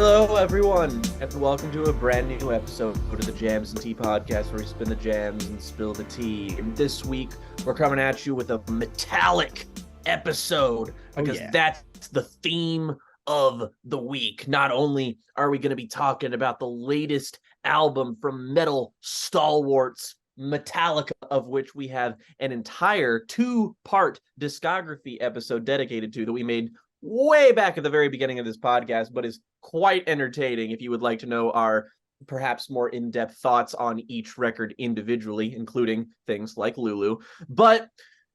Hello, everyone, and welcome to a brand new episode of the Jams and Tea podcast, where we spin the jams and spill the tea. And this week, we're coming at you with a metallic episode because that's the theme of the week. Not only are we going to be talking about the latest album from metal stalwarts Metallica, of which we have an entire two-part discography episode dedicated to that we made way back at the very beginning of this podcast, but is quite entertaining if you would like to know our perhaps more in-depth thoughts on each record individually, including things like Lulu. But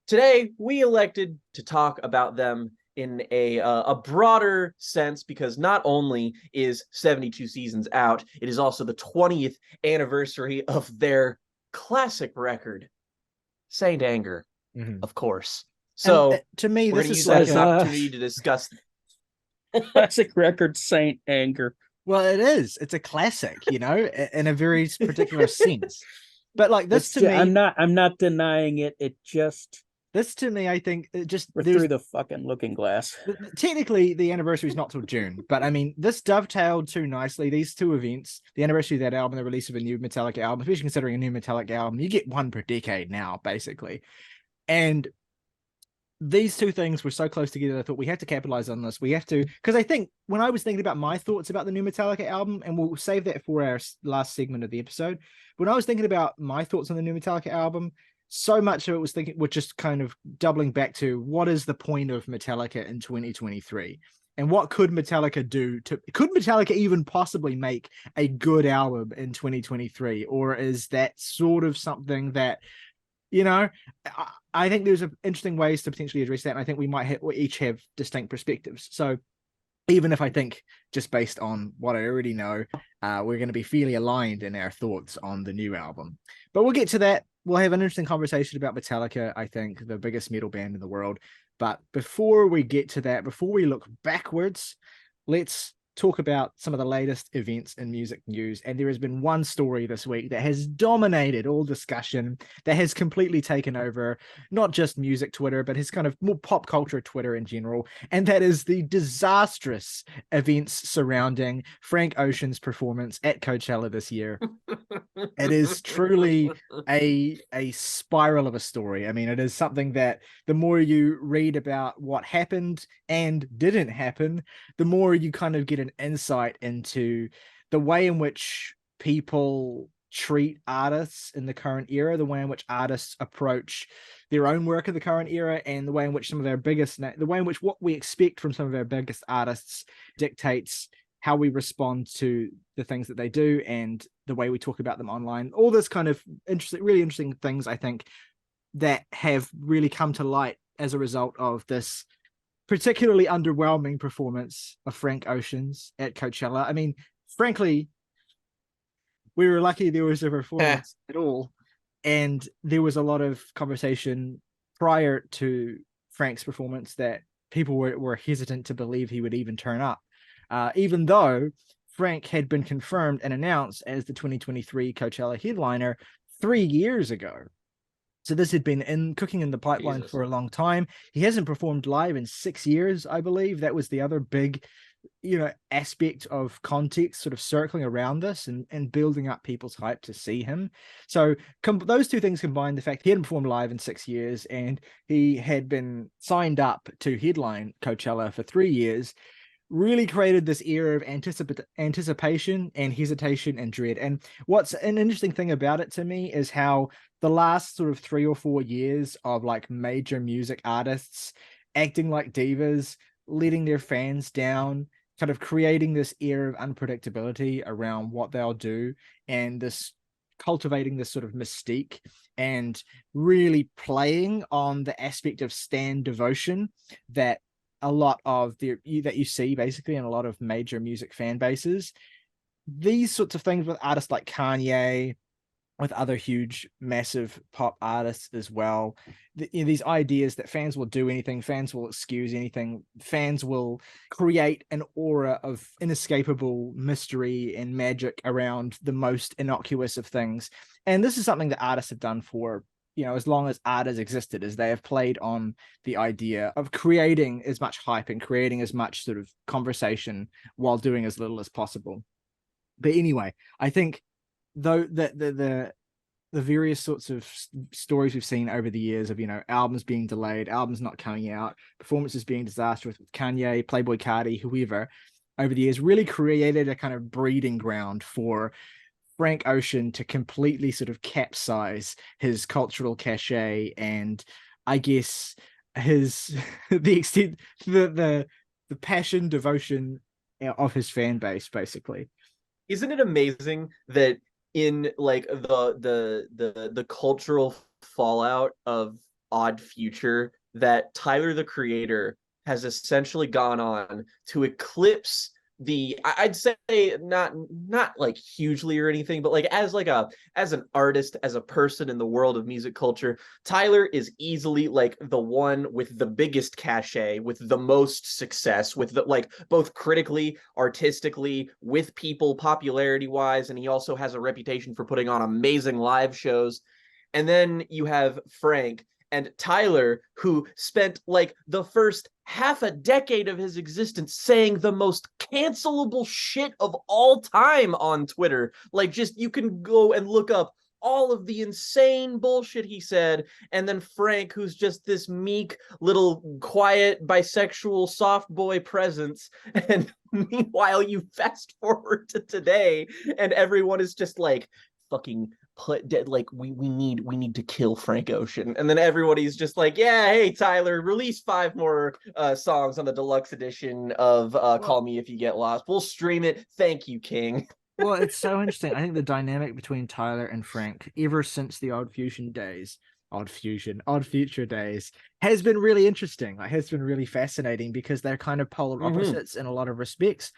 today we elected to talk about them in a broader sense, because not only is 72 Seasons out, it is also the 20th anniversary of their classic record, Saint Anger, of course. So and, to me, we're this going to is use like that opportunity to discuss classic record, Saint Anger. Well, it is. It's a classic, you know, in a very particular sense. But like this to me, I'm not denying it. It just to me, I think it just we're through the fucking looking glass. Technically, the anniversary is not till June, but I mean, this dovetailed too nicely. These two events, the anniversary of that album, the release of a new Metallica album, especially considering a new Metallica album, you get one per decade now, basically, and these two things were so close together. I thought we have to capitalize on this. We have to, because I think when I was thinking about my thoughts about the new Metallica album, and we'll save that for our last segment of the episode. When I was thinking about my thoughts on the new Metallica album, so much of it was just kind of doubling back to what is the point of Metallica in 2023, and what could Metallica do could Metallica even possibly make a good album in 2023, or is that sort of something that, you know, I think there's interesting ways to potentially address that. And I think we each have distinct perspectives. So even if I think just based on what I already know, we're going to be fairly aligned in our thoughts on the new album. But we'll get to that. We'll have an interesting conversation about Metallica, I think, the biggest metal band in the world. But before we get to that, before we look backwards, let's talk about some of the latest events in music news. And there has been one story this week that has dominated all discussion, that has completely taken over not just music Twitter, but his kind of more pop culture Twitter in general. And that is the disastrous events surrounding Frank Ocean's performance at Coachella this year. It is truly a spiral of a story. I mean, it is something that the more you read about what happened and didn't happen, the more you kind of get an insight into the way in which people treat artists in the current era, the way in which artists approach their own work in the current era, and the way in which the way in which what we expect from some of our biggest artists dictates how we respond to the things that they do and the way we talk about them online. All this kind of really interesting things, I think, that have really come to light as a result of this particularly underwhelming performance of Frank Ocean's at Coachella. I mean, frankly, we were lucky there was a performance at all, and there was a lot of conversation prior to Frank's performance that people were hesitant to believe he would even turn up, even though Frank had been confirmed and announced as the 2023 Coachella headliner 3 years ago. So this had been cooking in the pipeline for a long time. He hasn't performed live in 6 years, I believe. That was the other big, aspect of context sort of circling around this and building up people's hype to see him. So those two things combined, the fact he hadn't performed live in 6 years and he had been signed up to headline Coachella for 3 years, really created this era of anticipation and hesitation and dread. And what's an interesting thing about it to me is how the last sort of 3 or 4 years of like major music artists acting like divas, letting their fans down, kind of creating this air of unpredictability around what they'll do, and this cultivating this sort of mystique and really playing on the aspect of stan devotion that a lot of that you see basically in a lot of major music fan bases. These sorts of things with artists like Kanye, with other huge, massive pop artists as well. These ideas that fans will do anything, fans will excuse anything, fans will create an aura of inescapable mystery and magic around the most innocuous of things. And this is something that artists have done for as long as art has existed, is they have played on the idea of creating as much hype and creating as much sort of conversation while doing as little as possible. But anyway, I think though that the various sorts of stories we've seen over the years of, albums being delayed, albums not coming out, performances being disastrous with Kanye, Playboy Cardi, whoever, over the years really created a kind of breeding ground for Frank Ocean to completely sort of capsize his cultural cachet, and I guess his the extent the passion, devotion of his fan base, basically. Isn't it amazing that in like the cultural fallout of Odd Future, that Tyler the Creator has essentially gone on to eclipse I'd say not like hugely or anything, but like as an artist, as a person in the world of music culture, Tyler is easily like the one with the biggest cachet, with the most success, with the like both critically, artistically, with people, popularity wise, and he also has a reputation for putting on amazing live shows. And then you have Frank and Tyler, who spent like the first half a decade of his existence saying the most cancelable shit of all time on Twitter. Like, just you can go and look up all of the insane bullshit he said. And then Frank, who's just this meek little quiet bisexual soft boy presence. And meanwhile, you fast forward to today and everyone is just like fucking put dead, like we need to kill Frank Ocean, and then everybody's just like, yeah, hey Tyler, release 5 more songs on the deluxe edition of Call Me If You Get Lost. We'll stream it. Thank you, King. Well, it's so interesting. I think the dynamic between Tyler and Frank, ever since the Odd Future days, has been really interesting. Like, has been really fascinating because they're kind of polar opposites in a lot of respects.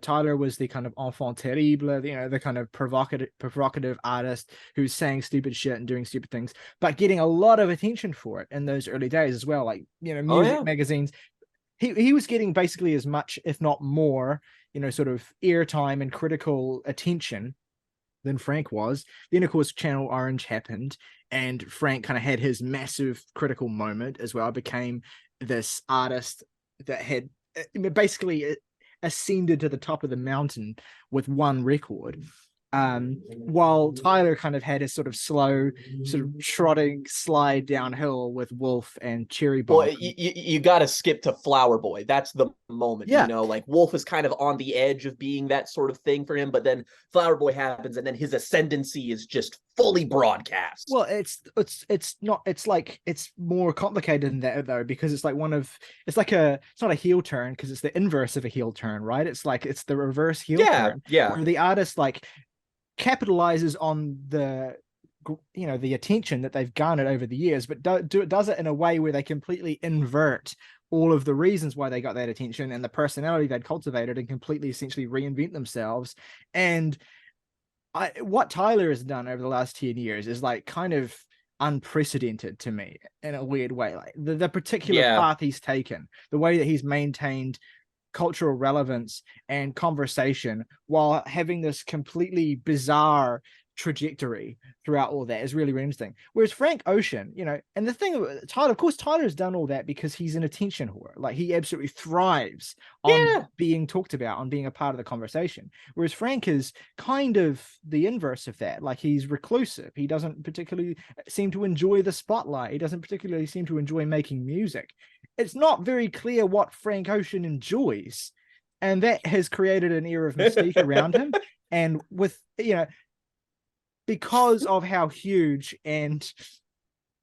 Tyler was the kind of enfant terrible, the kind of provocative artist who's saying stupid shit and doing stupid things, but getting a lot of attention for it in those early days as well. Like, music magazines. He was getting basically as much, if not more, sort of airtime and critical attention than Frank was. Then, of course, Channel Orange happened, and Frank kind of had his massive critical moment as well. Became this artist that had basically ascended to the top of the mountain with one record. While Tyler kind of had his sort of slow, sort of trotting slide downhill with Wolf and Cherry Bomb. Well, you got to skip to Flower Boy. That's the moment, like Wolf is kind of on the edge of being that sort of thing for him, but then Flower Boy happens, and then his ascendancy is just fully broadcast. Well, it's more complicated than that though, because it's not a heel turn, because it's the inverse of a heel turn, right? It's the reverse heel turn. Yeah. Where the artist capitalizes on the attention that they've garnered over the years, but does it in a way where they completely invert all of the reasons why they got that attention and the personality they'd cultivated, and completely essentially reinvent themselves. And what Tyler has done over the last 10 years is kind of unprecedented to me in a weird way. Like the particular path he's taken, the way that he's maintained cultural relevance and conversation while having this completely bizarre trajectory throughout all that is really, really interesting. Whereas Frank Ocean, and the thing about Tyler, of course, Tyler has done all that because he's an attention whore. Like, he absolutely thrives on being talked about, on being a part of the conversation. Whereas Frank is kind of the inverse of that. Like, he's reclusive. He doesn't particularly seem to enjoy the spotlight. He doesn't particularly seem to enjoy making music. It's not very clear what Frank Ocean enjoys, and that has created an air of mystique around him. And with because of how huge and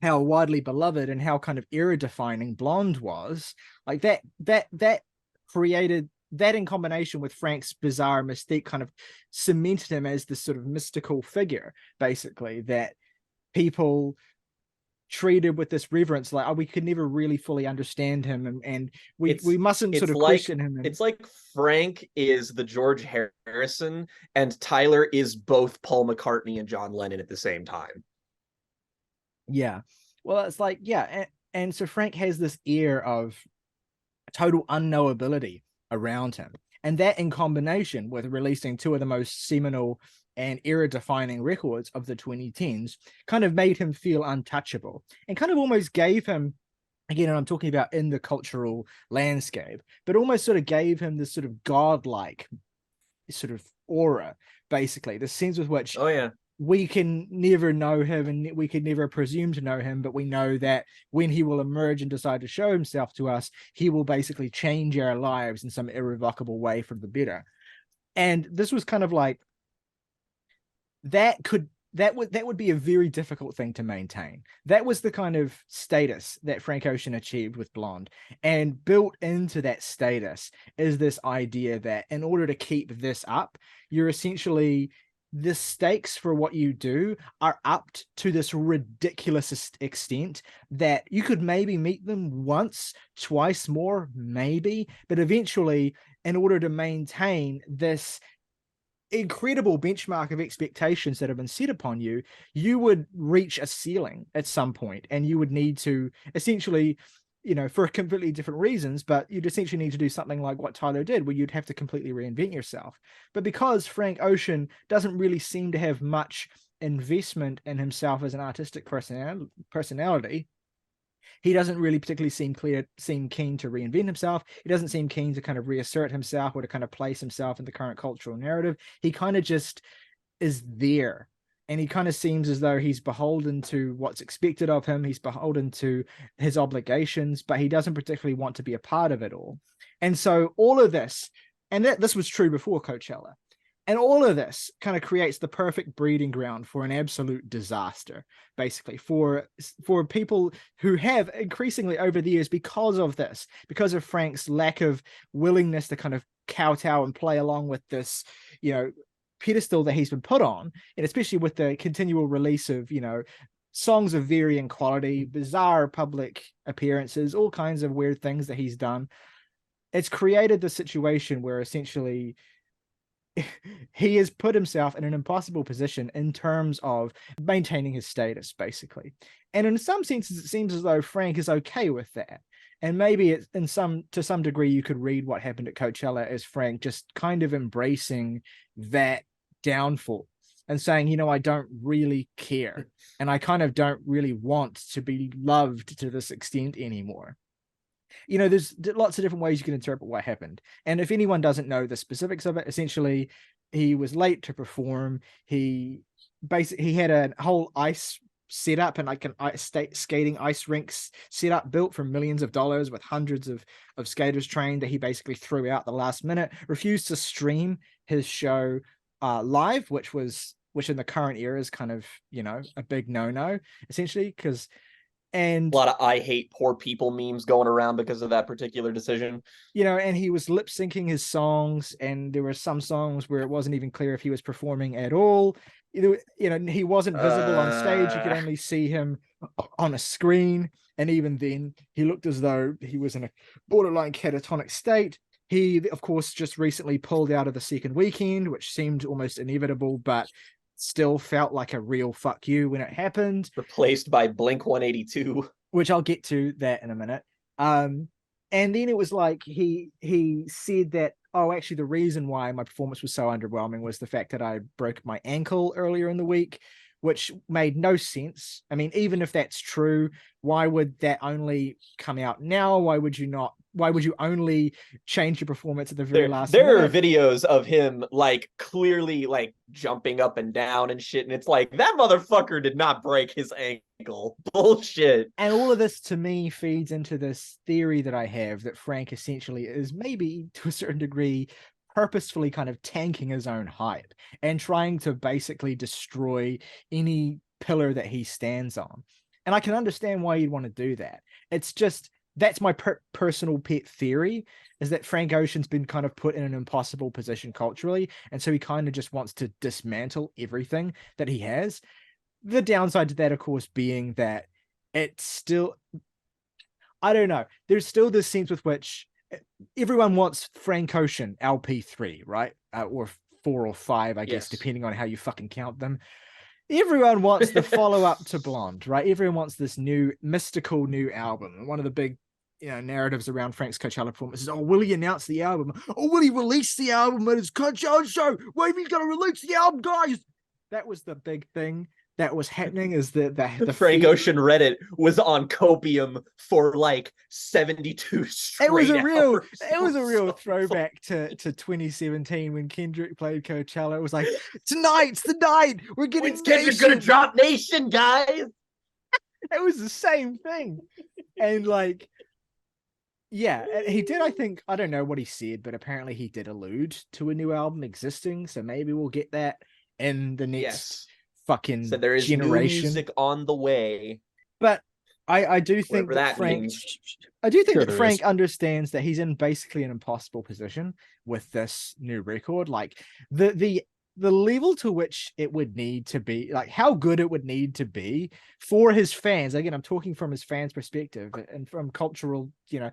how widely beloved and how kind of era-defining Blonde was, like that created that, in combination with Frank's bizarre mystique, kind of cemented him as this sort of mystical figure, basically, that people treated with this reverence. Like, we could never really fully understand him, and we mustn't sort of question him. It's like Frank is the George Harrison and Tyler is both Paul McCartney and John Lennon at the same time. Yeah. Well, it's and so Frank has this air of total unknowability around him. And that, in combination with releasing two of the most seminal and era-defining records of the 2010s, kind of made him feel untouchable, and kind of almost gave him, again, and I'm talking about in the cultural landscape, but almost sort of gave him this sort of godlike sort of aura, basically, the sense with which we can never know him and we can never presume to know him, but we know that when he will emerge and decide to show himself to us, he will basically change our lives in some irrevocable way for the better. And this was kind of like, that would be a very difficult thing to maintain. That was the kind of status that Frank Ocean achieved with Blonde. And built into that status is this idea that in order to keep this up, you're essentially, the stakes for what you do are upped to this ridiculous extent that you could maybe meet them once, twice more, maybe, but eventually, in order to maintain this incredible benchmark of expectations that have been set upon you, you would reach a ceiling at some point, and you would need to essentially, for completely different reasons, but you'd essentially need to do something like what Tyler did, where you'd have to completely reinvent yourself. But because Frank Ocean doesn't really seem to have much investment in himself as an artistic personality, he doesn't really particularly seem keen to reinvent himself. He doesn't seem keen to kind of reassert himself or to kind of place himself in the current cultural narrative. He kind of just is there. And he kind of seems as though he's beholden to what's expected of him. He's beholden to his obligations, but he doesn't particularly want to be a part of it all. And so all of this, and this was true before Coachella, and all of this kind of creates the perfect breeding ground for an absolute disaster, basically, for people who have increasingly over the years, because of this, because of Frank's lack of willingness to kind of kowtow and play along with this, pedestal that he's been put on, and especially with the continual release of, songs of varying quality, bizarre public appearances, all kinds of weird things that he's done. It's created the situation where essentially he has put himself in an impossible position in terms of maintaining his status, basically. And in some senses, it seems as though Frank is okay with that. And maybe it's to some degree, you could read what happened at Coachella as Frank just kind of embracing that downfall and saying, I don't really care. And I kind of don't really want to be loved to this extent anymore. There's lots of different ways you can interpret what happened. And if anyone doesn't know the specifics of it, essentially, he was late to perform. He had a whole ice set up and like an skating ice rinks set up built for millions of dollars with hundreds of skaters trained that he basically threw out the last minute, refused to stream his show live, which in the current era is kind of, a big no-no, essentially, and a lot of I hate poor people memes going around because of that particular decision. And he was lip syncing his songs, and there were some songs where it wasn't even clear if he was performing at all. He wasn't visible on stage. You could only see him on a screen. And even then, he looked as though he was in a borderline catatonic state. He, of course, just recently pulled out of the second weekend, which seemed almost inevitable, but still felt like a real fuck you when it happened. Replaced by Blink 182. Which I'll get to that in a minute. And then it was like he said that, actually, the reason why my performance was so underwhelming was the fact that I broke my ankle earlier in the week, which made no sense. I mean, even if that's true, why would that only come out now? Why would you only change your performance at the very last minute? There are videos of him like clearly like jumping up and down and shit, and it's like, that motherfucker did not break his ankle. Bullshit. And all of this to me feeds into this theory that I have that Frank essentially is maybe to a certain degree purposefully kind of tanking his own hype and trying to basically destroy any pillar that he stands on. And I can understand why you'd want to do that. It's just, that's my personal pet theory, is that Frank Ocean's been kind of put in an impossible position culturally, and so he kind of just wants to dismantle everything that he has. The downside to that, of course, being that it's still, I don't know, there's still this sense with which everyone wants Frank Ocean LP3, right? Or 4 or 5, I guess, depending on how you fucking count them. Everyone wants the follow-up to Blonde, right? Everyone wants this new mystical new album. One of the big narratives around Frank's Coachella performances. Oh, will he announce the album? Oh, will he release the album at his Coachella show? Well, if he's going to release the album, guys. That was the big thing that was happening, is the Frank feed. Ocean Reddit was on copium for like 72 straight It was a hours. real throwback to 2017 when Kendrick played Coachella. It was like, tonight's the night. We're getting When's Kendrick gonna drop Nation, guys? It was the same thing. And like, yeah, he did, I think, I don't know what he said, but apparently he did allude to a new album existing. So maybe we'll get that in the next fucking so there is generation. New music on the way. But I do think that Frank means. I do think Sure that there Frank is. understands that he's in basically an impossible position with this new record. Like the level to which it would need to be, like how good it would need to be for his fans. Again, I'm talking from his fans' perspective and from cultural, the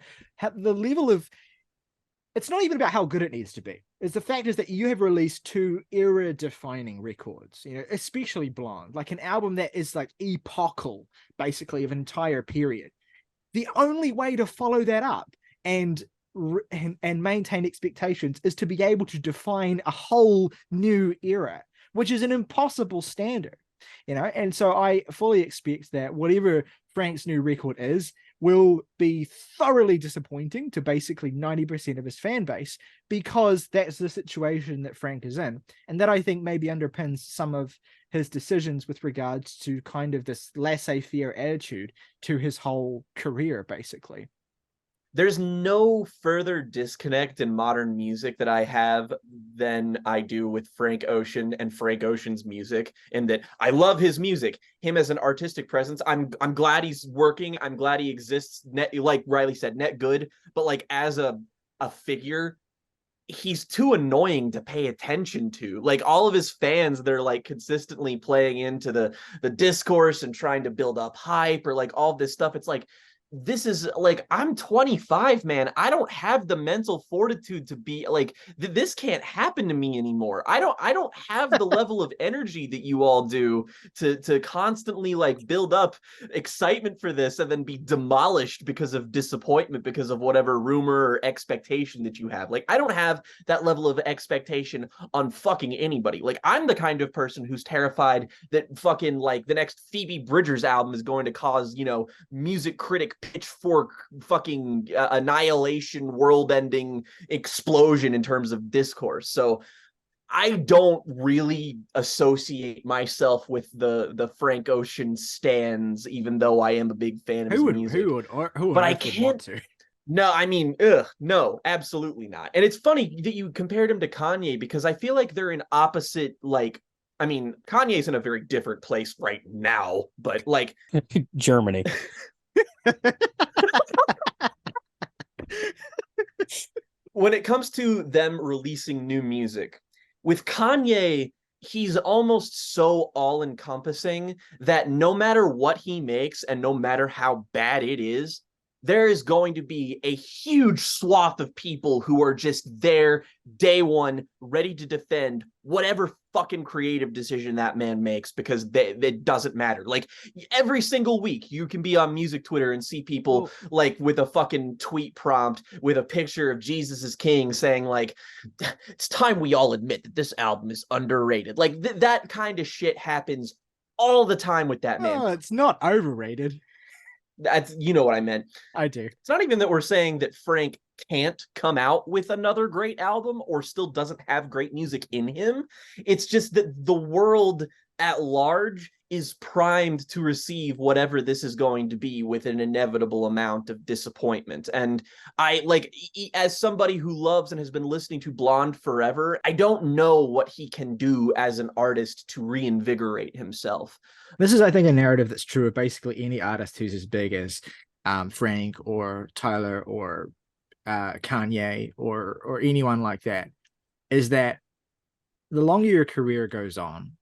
level of, it's not even about how good it needs to be. It's the fact is that you have released 2 era-defining records, especially Blonde, like an album that is like epochal, basically, of an entire period. The only way to follow that up and maintain expectations is to be able to define a whole new era, which is an impossible standard, and so I fully expect that whatever Frank's new record is will be thoroughly disappointing to basically 90% of his fan base, because that's the situation that Frank is in, and that I think maybe underpins some of his decisions with regards to kind of this laissez-faire attitude to his whole career, basically. There's no further disconnect in modern music that I have than I do with Frank Ocean and Frank Ocean's music, in that I love his music, him as an artistic presence. I'm glad he's working. I'm glad he exists, net, like Ryley said, net good, but like as a figure, he's too annoying to pay attention to. Like all of his fans, they're like consistently playing into the discourse and trying to build up hype or like all this stuff. It's like, this is like, I'm 25, man. I don't have the mental fortitude to be like, this can't happen to me anymore. I don't have the level of energy that you all do to constantly like build up excitement for this and then be demolished because of disappointment, because of whatever rumor or expectation that you have. Like, I don't have that level of expectation on fucking anybody. Like, I'm the kind of person who's terrified that fucking like the next Phoebe Bridgers album is going to cause, music critic pitchfork fucking annihilation, world-ending explosion in terms of discourse. So I don't really associate myself with the Frank Ocean stans, even though I am a big fan of his music. Who but I can't. No, I mean, no, absolutely not. And it's funny that you compared him to Kanye, because I feel like they're in opposite, like, I mean, Kanye's in a very different place right now, but like Germany. When it comes to them releasing new music, with Kanye, he's almost so all-encompassing that no matter what he makes and no matter how bad it is, there is going to be a huge swath of people who are just there day one, ready to defend whatever fucking creative decision that man makes, because it doesn't matter. Like, every single week you can be on music Twitter and see people like with a fucking tweet prompt with a picture of Jesus is King saying like, it's time we all admit that this album is underrated. Like that kind of shit happens all the time with that man. Oh, it's not overrated. That's, you know what I meant. I do. It's not even that we're saying that Frank can't come out with another great album or still doesn't have great music in him. It's just that the world at large is primed to receive whatever this is going to be with an inevitable amount of disappointment. And I, like, as somebody who loves and has been listening to Blonde forever, I don't know what he can do as an artist to reinvigorate himself. This is, I think, a narrative that's true of basically any artist who's as big as Frank or Tyler or Kanye or anyone like that, is that the longer your career goes on,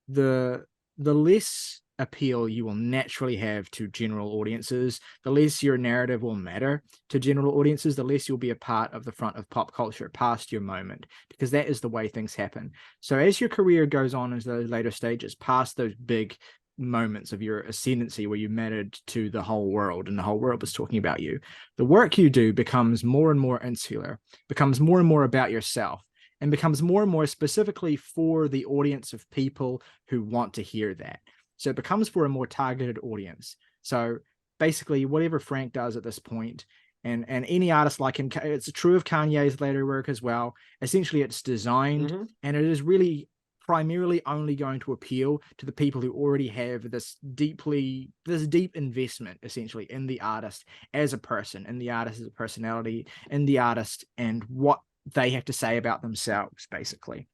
the less appeal you will naturally have to general audiences, the less your narrative will matter to general audiences, the less you'll be a part of the front of pop culture past your moment, because that is the way things happen. So as your career goes on into those later stages, past those big moments of your ascendancy where you mattered to the whole world and the whole world was talking about you, the work you do becomes more and more insular, becomes more and more about yourself, and becomes more and more specifically for the audience of people who want to hear that. So it becomes for a more targeted audience. So basically, whatever Frank does at this point, and any artist like him, it's true of Kanye's later work as well. Essentially, it's designed, and it is really primarily only going to appeal to the people who already have this deep investment, essentially, in the artist as a person, in the artist as a personality, in the artist and what they have to say about themselves, basically.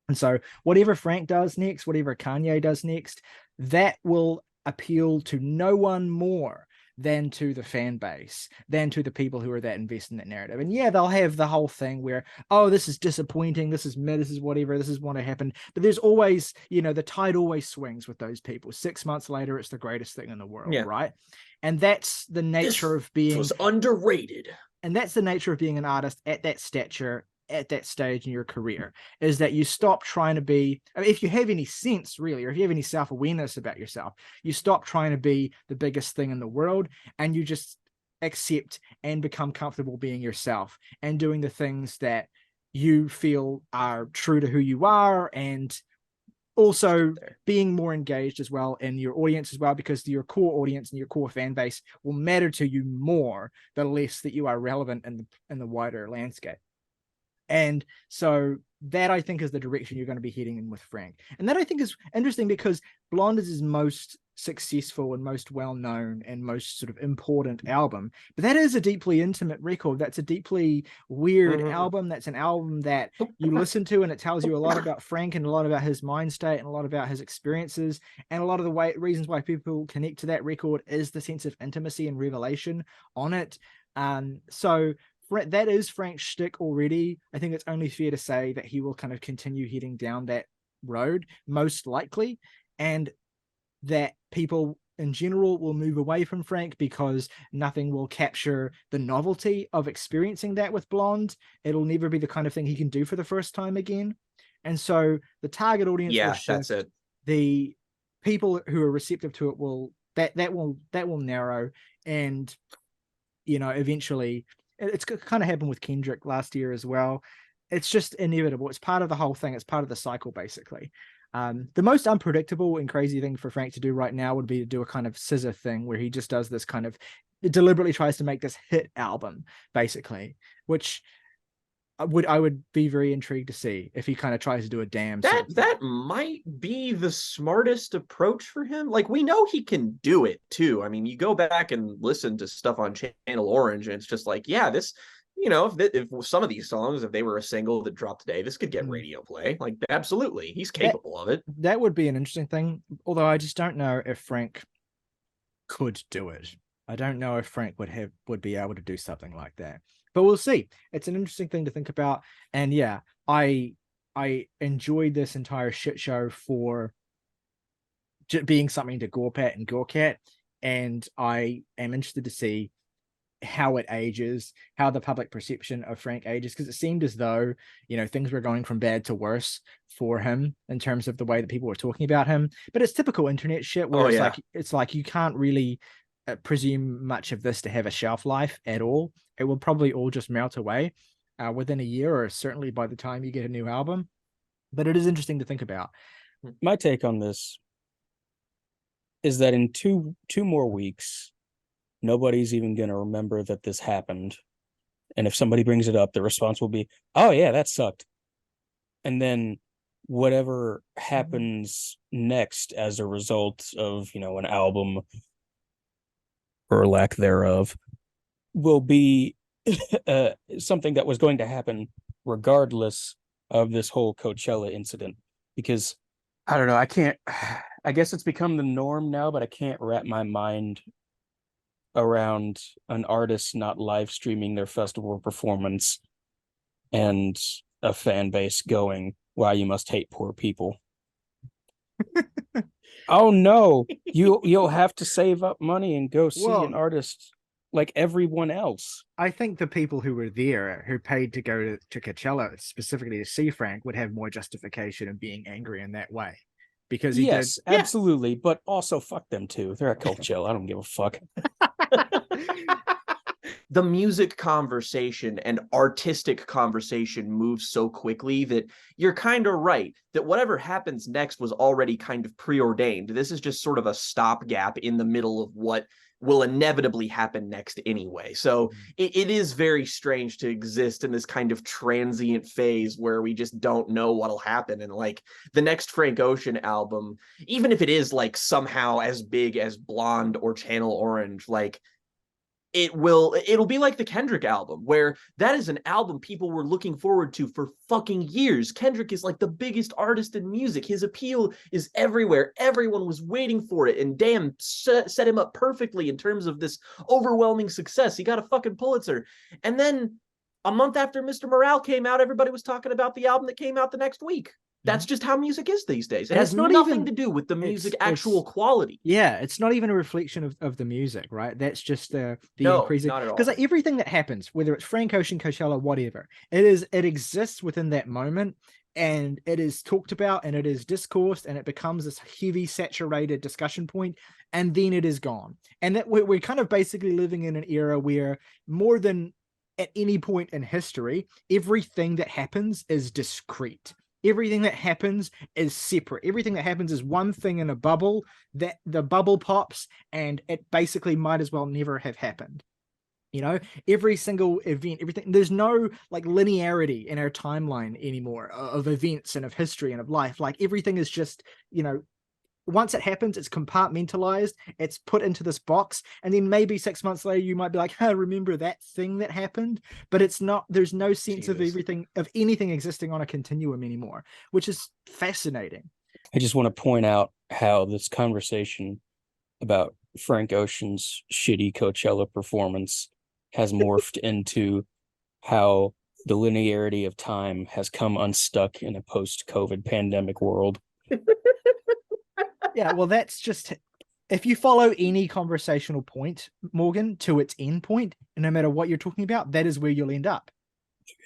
And so whatever Frank does next, whatever Kanye does next, that will appeal to no one more than to the fan base, than to the people who are that invested in that narrative. And yeah, they'll have the whole thing where, oh, this is disappointing, this is mid, this is whatever, this is what happened. But there's always, the tide always swings with those people. 6 months later, it's the greatest thing in the world, right? And that's the nature of being... This was underrated. And that's the nature of being an artist at that stature, at that stage in your career, is that you stop trying to be, if you have any sense really, or if you have any self-awareness about yourself, you stop trying to be the biggest thing in the world, and you just accept and become comfortable being yourself and doing the things that you feel are true to who you are, and also being more engaged as well in your audience as well, because your core audience and your core fan base will matter to you more the less that you are relevant in the wider landscape. And so that, I think, is the direction you're going to be heading in with Frank. And that, I think, is interesting because Blonde is his most successful and most well-known and most sort of important album. But that is a deeply intimate record. That's a deeply weird album. That's an album that you listen to and it tells you a lot about Frank and a lot about his mind state and a lot about his experiences. And a lot of the reasons why people connect to that record is the sense of intimacy and revelation on it. So that is Frank's shtick already. I think it's only fair to say that he will kind of continue heading down that road, most likely, and that people in general will move away from Frank because nothing will capture the novelty of experiencing that with Blonde. It'll never be the kind of thing he can do for the first time again. And so the target audience will shift. That's it. The people who are receptive to it will narrow, and eventually... It's kind of happened with Kendrick last year as well. It's just inevitable. It's part of the whole thing. It's part of the cycle, basically. The most unpredictable and crazy thing for Frank to do right now would be to do a kind of scissor thing where he just does this kind of... deliberately tries to make this hit album, basically, which I would be very intrigued to see if he kind of tries to do a damn that might be the smartest approach for him. Like, we know he can do it too. I mean, you go back and listen to stuff on Channel Orange and it's just like, yeah, this, if some of these songs, if they were a single that dropped today, this could get radio play. Like, absolutely, he's capable of it. That would be an interesting thing, although I just don't know if Frank could do it. I don't know if Frank would be able to do something like that. But we'll see. It's an interesting thing to think about. And yeah, I enjoyed this entire shit show for being something to gawp at and gawk at. And I am interested to see how it ages, how the public perception of Frank ages, because it seemed as though, things were going from bad to worse for him in terms of the way that people were talking about him. But it's typical internet shit where it's like you can't really presume much of this to have a shelf life at all. It will probably all just melt away within a year, or certainly by the time you get a new album. But it is interesting to think about. My take on this is that in two more weeks, nobody's even going to remember that this happened. And if somebody brings it up, the response will be, oh yeah, that sucked. And then whatever happens next as a result of, an album or lack thereof will be something that was going to happen regardless of this whole Coachella incident. Because I don't know, I guess it's become the norm now, but I can't wrap my mind around an artist not live streaming their festival performance and a fan base going, wow, you must hate poor people. Oh no, you'll have to save up money and go see an artist like everyone else. I think the people who were there, who paid to go to Coachella specifically to see Frank, would have more justification in being angry in that way, because he yes, did. absolutely, but also fuck them too. They're at Coachella. I don't give a fuck. The music conversation and artistic conversation moves so quickly that you're kind of right that whatever happens next was already kind of preordained. This is just sort of a stopgap in the middle of what will inevitably happen next anyway. So it is very strange to exist in this kind of transient phase where we just don't know what'll happen. And like the next Frank Ocean album, even if it is like somehow as big as Blonde or Channel Orange, like it'll be like the Kendrick album, where that is an album people were looking forward to for fucking years. Kendrick is like the biggest artist in music. His appeal is everywhere. Everyone was waiting for it, and damn, set him up perfectly in terms of this overwhelming success. He got a fucking Pulitzer. And then a month after Mr. Morale came out, everybody was talking about the album that came out the next week. That's just how music is these days. It has nothing to do with the music actual quality. Yeah, it's not even a reflection of the music, right? That's just the increasing, not at all. because like, everything that happens, whether it's Frank Ocean, Coachella, whatever, it exists within that moment, and it is talked about, and it is discoursed, and it becomes this heavy, saturated discussion point, and then it is gone. And that we're kind of basically living in an era where more than at any point in history, everything that happens is discrete. Everything that happens is separate. Everything that happens is one thing in a bubble, that the bubble pops, and it basically might as well never have happened. You know, every single event, everything, there's no like linearity in our timeline anymore of events and of history and of life. Like everything is just, you know, once it happens, it's compartmentalized, it's put into this box, and then maybe 6 months later you might be like, hey, remember that thing that happened? But it's not, there's no sense of anything existing on a continuum anymore, which is fascinating. I just want to point out how this conversation about Frank Ocean's shitty Coachella performance has morphed into how the linearity of time has come unstuck in a post-COVID pandemic world. Yeah, well, that's just, if you follow any conversational point, Morgan, to its end point, no matter what you're talking about, that is where you'll end up.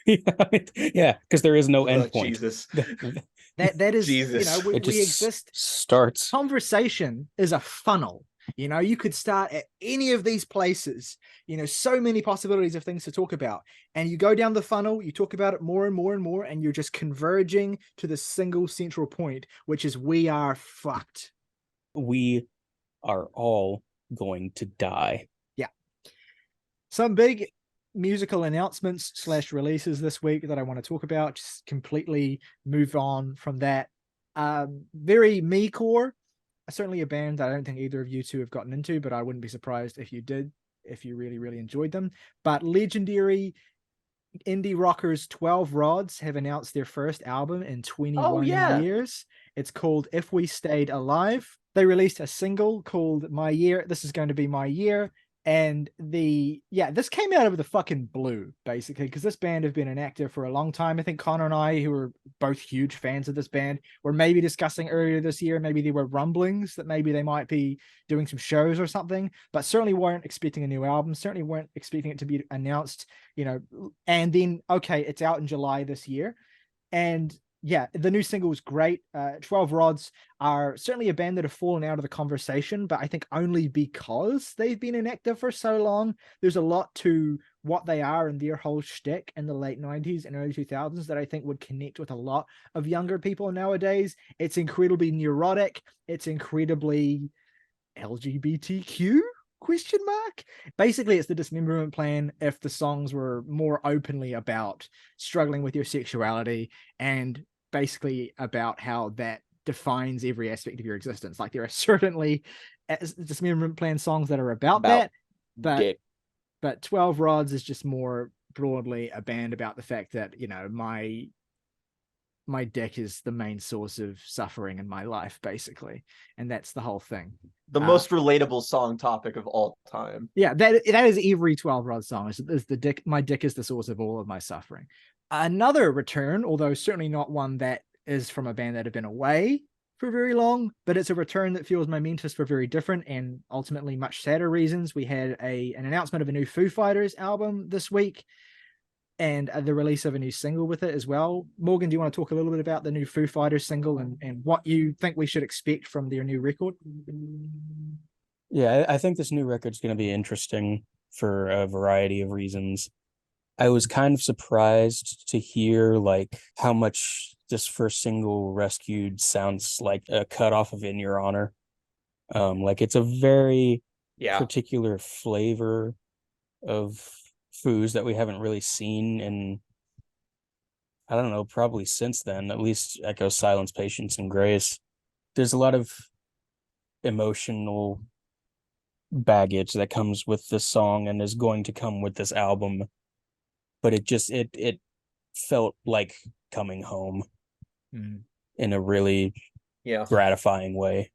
Yeah, because there is no end point. Jesus. That is, Jesus. you know, we exist. Starts. Conversation is a funnel. You know, you could start at any of these places, you know, so many possibilities of things to talk about. And you go down the funnel, you talk about it more and more and more, and you're just converging to the single central point, which is we are fucked. We are all going to die. Yeah. Some big musical announcements / releases this week that I want to talk about. Just completely move on from that. Very me-core. Certainly a band that I don't think either of you two have gotten into, but I wouldn't be surprised if you did, if you really, really enjoyed them. But legendary indie rockers 12 Rods have announced their first album in 21 years. It's called If We Stayed Alive. They released a single called My Year. This is going to be my year. And this came out of the fucking blue, basically, because this band have been inactive for a long time. I think Connor and I, who are both huge fans of this band, were maybe discussing earlier this year, maybe there were rumblings that maybe they might be doing some shows or something, but certainly weren't expecting a new album, certainly weren't expecting it to be announced, you know, and then, okay, it's out in July this year. And yeah, the new single is great. 12 Rods are certainly a band that have fallen out of the conversation, but I think only because they've been inactive for so long. There's a lot to what they are and their whole shtick in the late 90s and early 2000s that I think would connect with a lot of younger people nowadays. It's incredibly neurotic. It's incredibly LGBTQ? ? Basically, it's the Dismemberment Plan if the songs were more openly about struggling with your sexuality and basically about how that defines every aspect of your existence. Like there are certainly Dismemberment Plan songs that are about that, but 12 Rods is just more broadly a band about the fact that, you know, my dick is the main source of suffering in my life, basically, and that's the whole thing. The most relatable song topic of all time. Yeah, that is every 12 Rod song. Is the dick? My dick is the source of all of my suffering. Another return, although certainly not one that is from a band that have been away for very long, but it's a return that feels momentous for very different and ultimately much sadder reasons. We had an announcement of a new Foo Fighters album this week. and the release of a new single with it as well. Morgan, do you want to talk a little bit about the new Foo Fighters single and what you think we should expect from their new record? Yeah, I think this new record's going to be interesting for a variety of reasons. I was kind of surprised to hear like how much this first single, Rescued, sounds like a cut off of In Your Honor. Like it's a very particular flavor of Foos that we haven't really seen in, I don't know, probably since then, at least Echo, Silence, Patience, and Grace. There's a lot of emotional baggage that comes with this song and is going to come with this album, but it felt like coming home in a really gratifying way.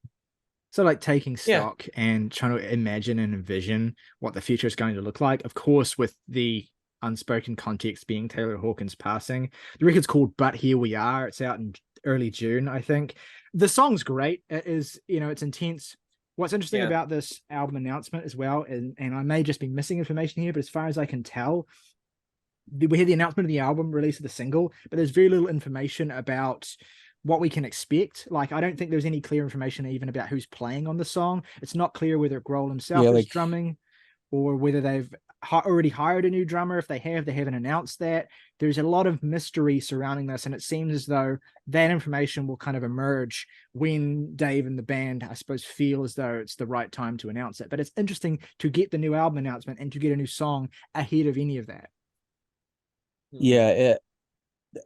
So like taking stock and trying to imagine and envision what the future is going to look like. Of course, with the unspoken context being Taylor Hawkins passing. The record's called But Here We Are. It's out in early June, I think. The song's great. It is, it's intense. What's interesting about this album announcement as well, and I may just be missing information here, but as far as I can tell, we had the announcement of the album, release of the single, but there's very little information about what we can expect. Like, I don't think there's any clear information even about who's playing on the song. It's not clear whether Grohl himself is drumming or whether they've already hired a new drummer. If they haven't announced that. There's a lot of mystery surrounding this, and it seems as though that information will kind of emerge when Dave and the band, I suppose, feel as though it's the right time to announce it. But it's interesting to get the new album announcement and to get a new song ahead of any of that. Yeah,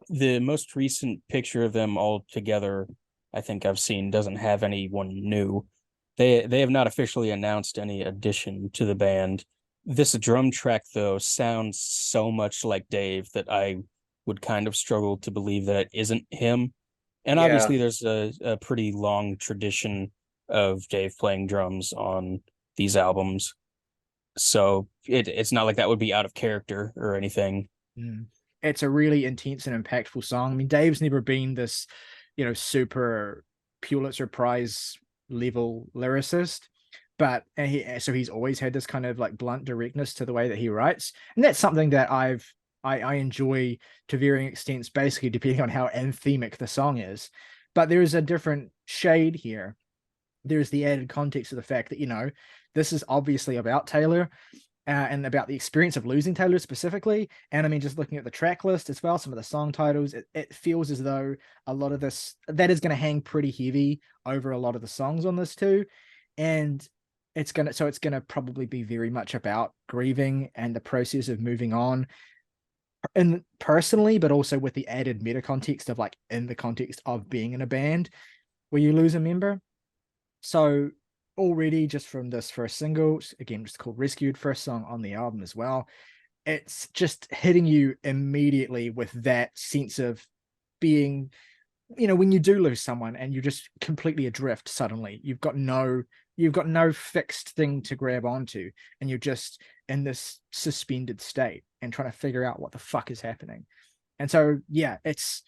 the most recent picture of them all together, I think I've seen, doesn't have anyone new. They have not officially announced any addition to the band. This drum track, though, sounds so much like Dave that I would kind of struggle to believe that it isn't him. And obviously there's a pretty long tradition of Dave playing drums on these albums. So it's not like that would be out of character or anything. It's a really intense and impactful song. I mean, Dave's never been this, super Pulitzer Prize level lyricist, but he's always had this kind of like blunt directness to the way that he writes, and that's something that I enjoy to varying extents, basically depending on how anthemic the song is. But there is a different shade here. There's the added context of the fact that this is obviously about Taylor. And about the experience of losing Taylor specifically. And I mean, just looking at the track list as well, some of the song titles, it feels as though a lot of this, that is going to hang pretty heavy over a lot of the songs on this too. And it's going to probably be very much about grieving and the process of moving on. And personally, but also with the added meta context of like in the context of being in a band where you lose a member. So already just from this first single, again, just called Rescued, first song on the album as well, it's just hitting you immediately with that sense of being, when you do lose someone and you're just completely adrift suddenly, you've got no fixed thing to grab onto, and you're just in this suspended state and trying to figure out what the fuck is happening. And so it's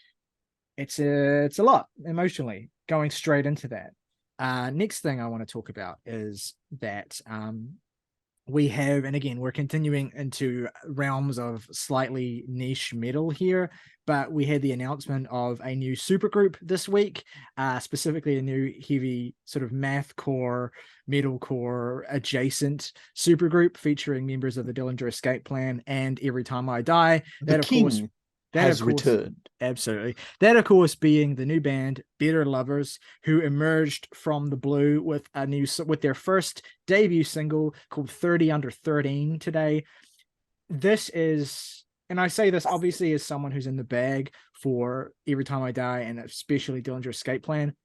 a lot emotionally going straight into that. Next thing I want to talk about is that we have, and again, we're continuing into realms of slightly niche metal here, but we had the announcement of a new supergroup this week, specifically a new heavy sort of mathcore, metalcore adjacent supergroup featuring members of the Dillinger Escape Plan and Every Time I Die. That has returned. Absolutely. That, of course, being the new band Better Lovers, who emerged from the blue with their first debut single called 30 Under 13 today. This is, and I say this obviously as someone who's in the bag for Every Time I Die and especially Dillinger Escape Plan.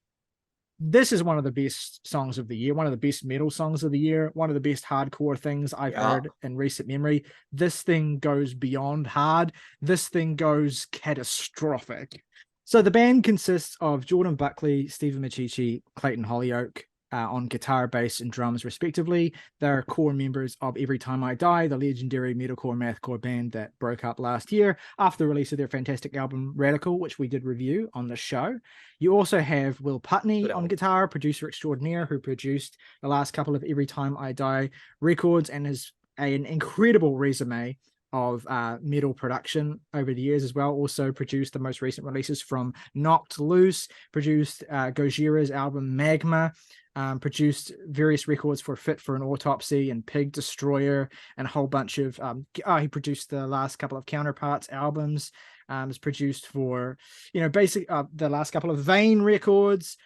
This is one of the best songs of the year, one of the best metal songs of the year, one of the best hardcore things I've heard in recent memory. This thing goes beyond hard. This thing goes catastrophic. So the band consists of Jordan Buckley, Stephen Machichi, Clayton Hollyoak on guitar, bass, and drums, respectively. They're core members of Every Time I Die, the legendary metalcore mathcore band that broke up last year after the release of their fantastic album Radical, which we did review on the show. You also have Will Putney on guitar, producer extraordinaire, who produced the last couple of Every Time I Die records and has an incredible resume of metal production over the years as well. Also produced the most recent releases from Knocked Loose, produced Gojira's album Magma, produced various records for Fit for an Autopsy and Pig Destroyer, and a whole bunch of he produced the last couple of Counterparts albums. Is produced for the last couple of Vane records.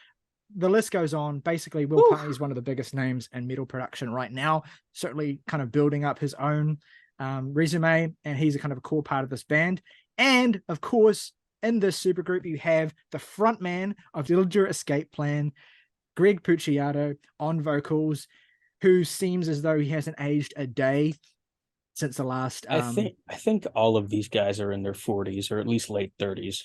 The list goes on. Basically, Will Putney is one of the biggest names in metal production right now, certainly kind of building up his own resume, and he's a kind of a core part of this band. And of course, in this supergroup, you have the frontman of Dillinger Escape Plan, Greg Puciato, on vocals, who seems as though he hasn't aged a day since the last. I think all of these guys are in their 40s or at least late 30s.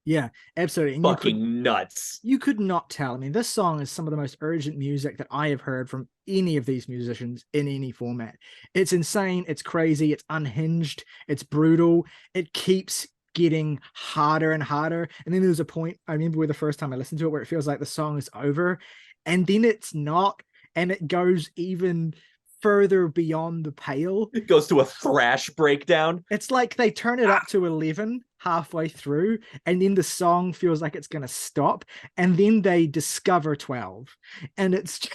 Yeah, absolutely. And fucking nuts. You could not tell. I mean, this song is some of the most urgent music that I have heard from any of these musicians in any format. It's insane. It's crazy. It's unhinged. It's brutal. It keeps getting harder and harder. And then there's a point, I remember where the first time I listened to it, where it feels like the song is over, and then it's not, and it goes even further beyond the pale. It goes to a thrash breakdown. It's like they turn it up to 11 halfway through, and then the song feels like it's going to stop, and then they discover 12, and it's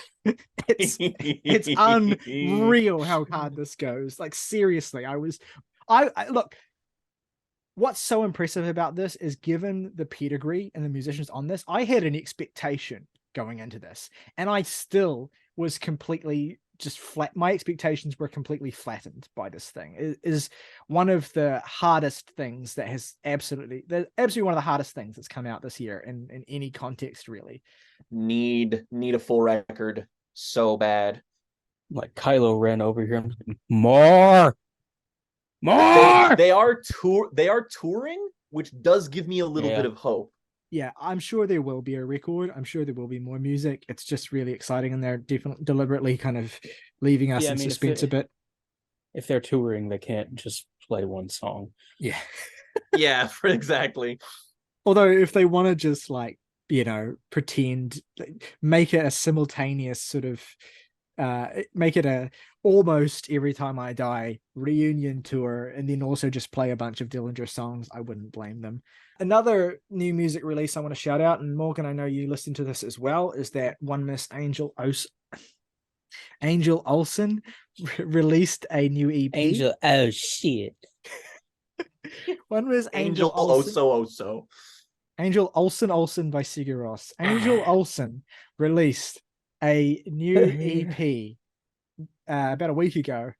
unreal how hard this goes. Like, seriously, I look, what's so impressive about this is, given the pedigree and the musicians on this, I had an expectation going into this, and I still was completely just flat. My expectations were completely flattened by this thing. It is one of the hardest things that has absolutely one of the hardest things that's come out this year in any context, really. Need a full record so bad. Like Kylo ran over here. More. They are touring, which does give me a little bit of hope. Yeah, I'm sure there will be a record. I'm sure there will be more music. It's just really exciting, and they're definitely deliberately kind of leaving us in suspense a bit. If they're touring, they can't just play one song. Yeah. Yeah, exactly. Although if they want to just pretend, make it a simultaneous sort of make it a almost Every Time I Die reunion tour, and then also just play a bunch of Dillinger songs, I wouldn't blame them. Another new music release I want to shout out, and Morgan, I know you listened to this as well, is that one Miss Angel Olsen released a new EP. Angel, oh shit. One Miss Angel Oso. Angel Olsen by Sigur Rós. Angel Olsen released a new EP about a week ago,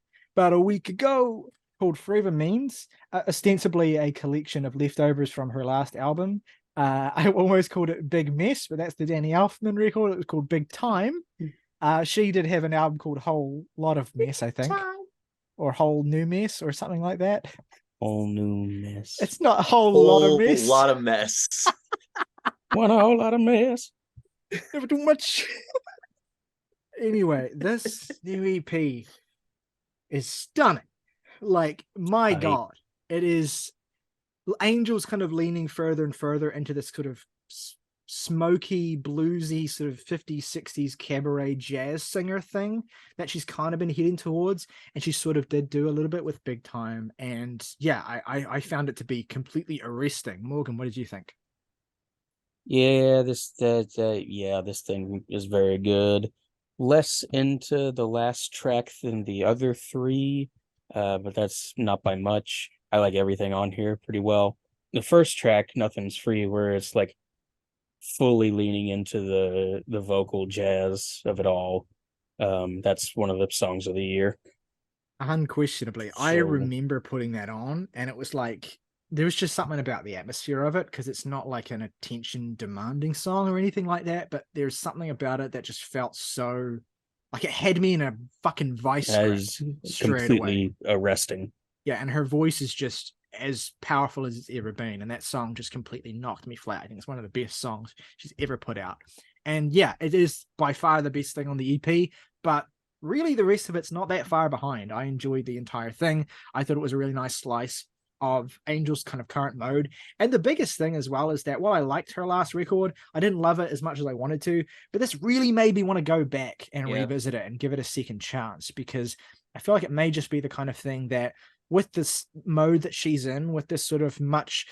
called Forever Means, ostensibly a collection of leftovers from her last album. I almost called it Big Mess, but that's the Danny Elfman record. It was called Big Time. She did have an album called Whole Lot of Mess, I think, or Whole New Mess, or something like that. Whole New Mess. It's not a whole lot of mess. Whole lot of mess. Want a whole lot of mess. Never too much. Anyway, this new EP is stunning. Like, my God, it is. Angel's kind of leaning further and further into this sort of smoky, bluesy, sort of 50s, 60s cabaret jazz singer thing that she's kind of been heading towards, and she sort of did do a little bit with Big Time. And yeah, I found it to be completely arresting. Morgan, what did you think? Yeah, this thing is very good. Less into the last track than the other three, but that's not by much. I like everything on here pretty well. The first track, Nothing's Free, where it's like fully leaning into the vocal jazz of it all. That's one of the songs of the year. Unquestionably. I remember putting that on, and it was like, there was just something about the atmosphere of it, because it's not like an attention demanding song or anything like that, but there's something about it that just felt so like it had me in a fucking vice grip straight completely away. Arresting. Yeah, and her voice is just as powerful as it's ever been, and that song just completely knocked me flat. I think it's one of the best songs she's ever put out. And yeah, it is by far the best thing on the EP, but really the rest of it's not that far behind. I enjoyed the entire thing. I thought it was a really nice slice of Angel's kind of current mode. And the biggest thing as well is that while I liked her last record, I didn't love it as much as I wanted to, but this really made me want to go back and revisit it and give it a second chance, because I feel like it may just be the kind of thing that with this mode that she's in, with this sort of much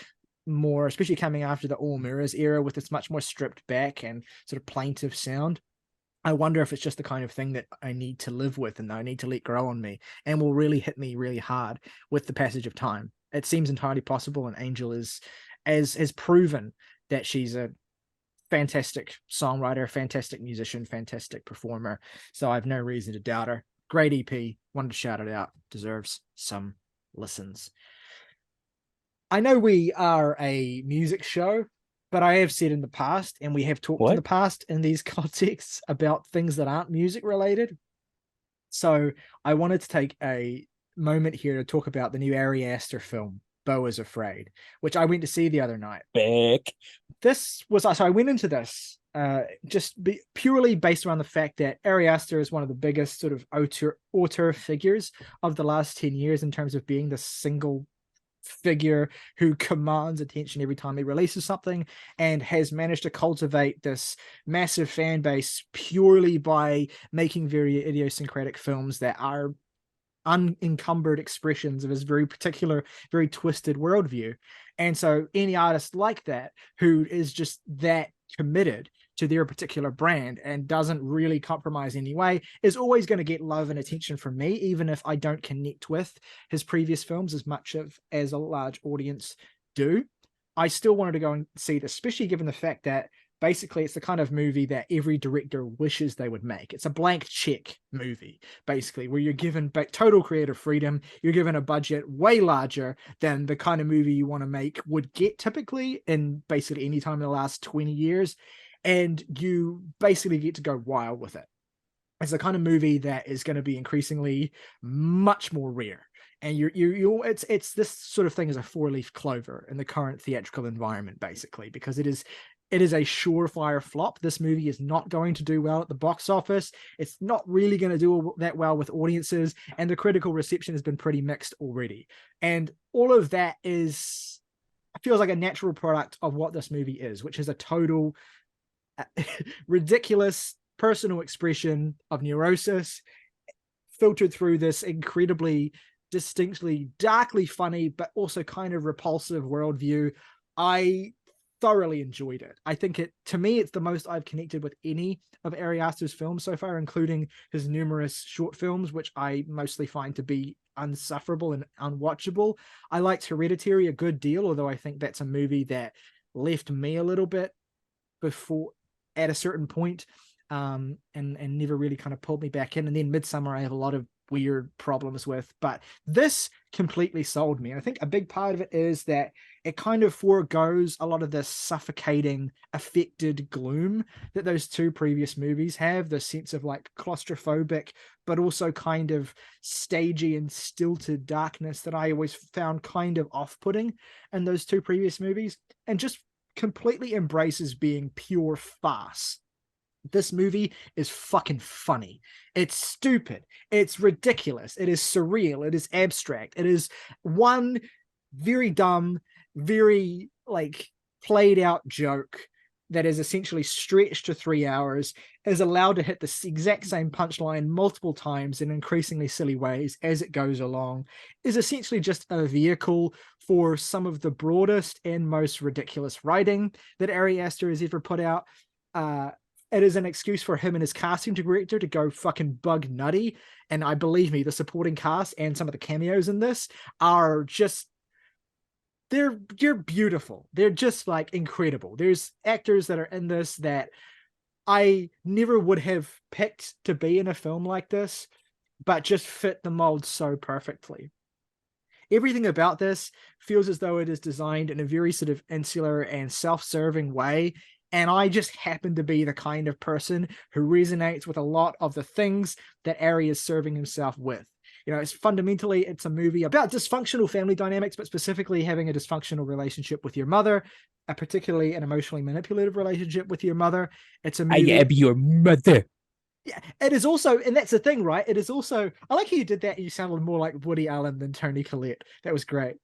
more, especially coming after the All Mirrors era, with this much more stripped back and sort of plaintive sound. I wonder if it's just the kind of thing that I need to live with and I need to let grow on me and will really hit me really hard with the passage of time. It seems entirely possible, and Angel has proven that she's a fantastic songwriter, fantastic musician, fantastic performer. So I have no reason to doubt her. Great EP. Wanted to shout it out. Deserves some listens. I know we are a music show, but I have said in the past, and we have talked in the past in these contexts about things that aren't music related. So I wanted to take a moment here to talk about the new Ari Aster film, BEAU is Afraid, which I went to see the other night. So I went into this purely based around the fact that Ari Aster is one of the biggest sort of auteur figures of the last 10 years in terms of being the single figure who commands attention every time he releases something, and has managed to cultivate this massive fan base purely by making very idiosyncratic films that are unencumbered expressions of his very particular, very twisted worldview. And so any artist like that who is just that committed to their particular brand and doesn't really compromise in any way is always going to get love and attention from me, even if I don't connect with his previous films as much as a large audience do. I still wanted to go and see it, especially given the fact that basically it's the kind of movie that every director wishes they would make. It's a blank check movie, basically, where you're given total creative freedom. You're given a budget way larger than the kind of movie you want to make would get typically in basically any time in the last 20 years. And you basically get to go wild with it. It's the kind of movie that is going to be increasingly much more rare. And it's this sort of thing as a 4-leaf clover in the current theatrical environment, basically, because it is a surefire flop. This movie is not going to do well at the box office. It's not really going to do that well with audiences, and the critical reception has been pretty mixed already. And all of that feels like a natural product of what this movie is, which is a total ridiculous personal expression of neurosis filtered through this incredibly distinctly darkly funny but also kind of repulsive worldview. I thoroughly enjoyed it. I think to me it's the most I've connected with any of Ari Aster's films so far, including his numerous short films, which I mostly find to be unsufferable and unwatchable. I liked Hereditary a good deal, although I think that's a movie that left me a little bit before at a certain point, and never really kind of pulled me back in. And then Midsummer I have a lot of weird problems with, but this completely sold me. And I think a big part of it is that it kind of foregoes a lot of the suffocating, affected gloom that those two previous movies have, the sense of like claustrophobic, but also kind of stagey and stilted darkness that I always found kind of off-putting in those two previous movies, and just completely embraces being pure farce. This movie is fucking funny. It's stupid. It's ridiculous. It is surreal. It is abstract. It is one very dumb, very like played out joke that is essentially stretched to 3 hours, is allowed to hit the exact same punchline multiple times in increasingly silly ways as it goes along, is essentially just a vehicle for some of the broadest and most ridiculous writing that Ari Aster has ever put out. It is an excuse for him and his casting director to go fucking bug nutty. And I believe me, the supporting cast and some of the cameos in this are just, they're beautiful. They're just like incredible. There's actors that are in this that I never would have picked to be in a film like this, but just fit the mold so perfectly. Everything about this feels as though it is designed in a very sort of insular and self-serving way. And I just happen to be the kind of person who resonates with a lot of the things that Ari is serving himself with. You know, it's a movie about dysfunctional family dynamics, but specifically having a dysfunctional relationship with your mother, particularly an emotionally manipulative relationship with your mother. It's a movie. I am your mother. Yeah, it is also, and that's the thing, right? It is also, I like how you did that. You sounded more like Woody Allen than Toni Collette. That was great.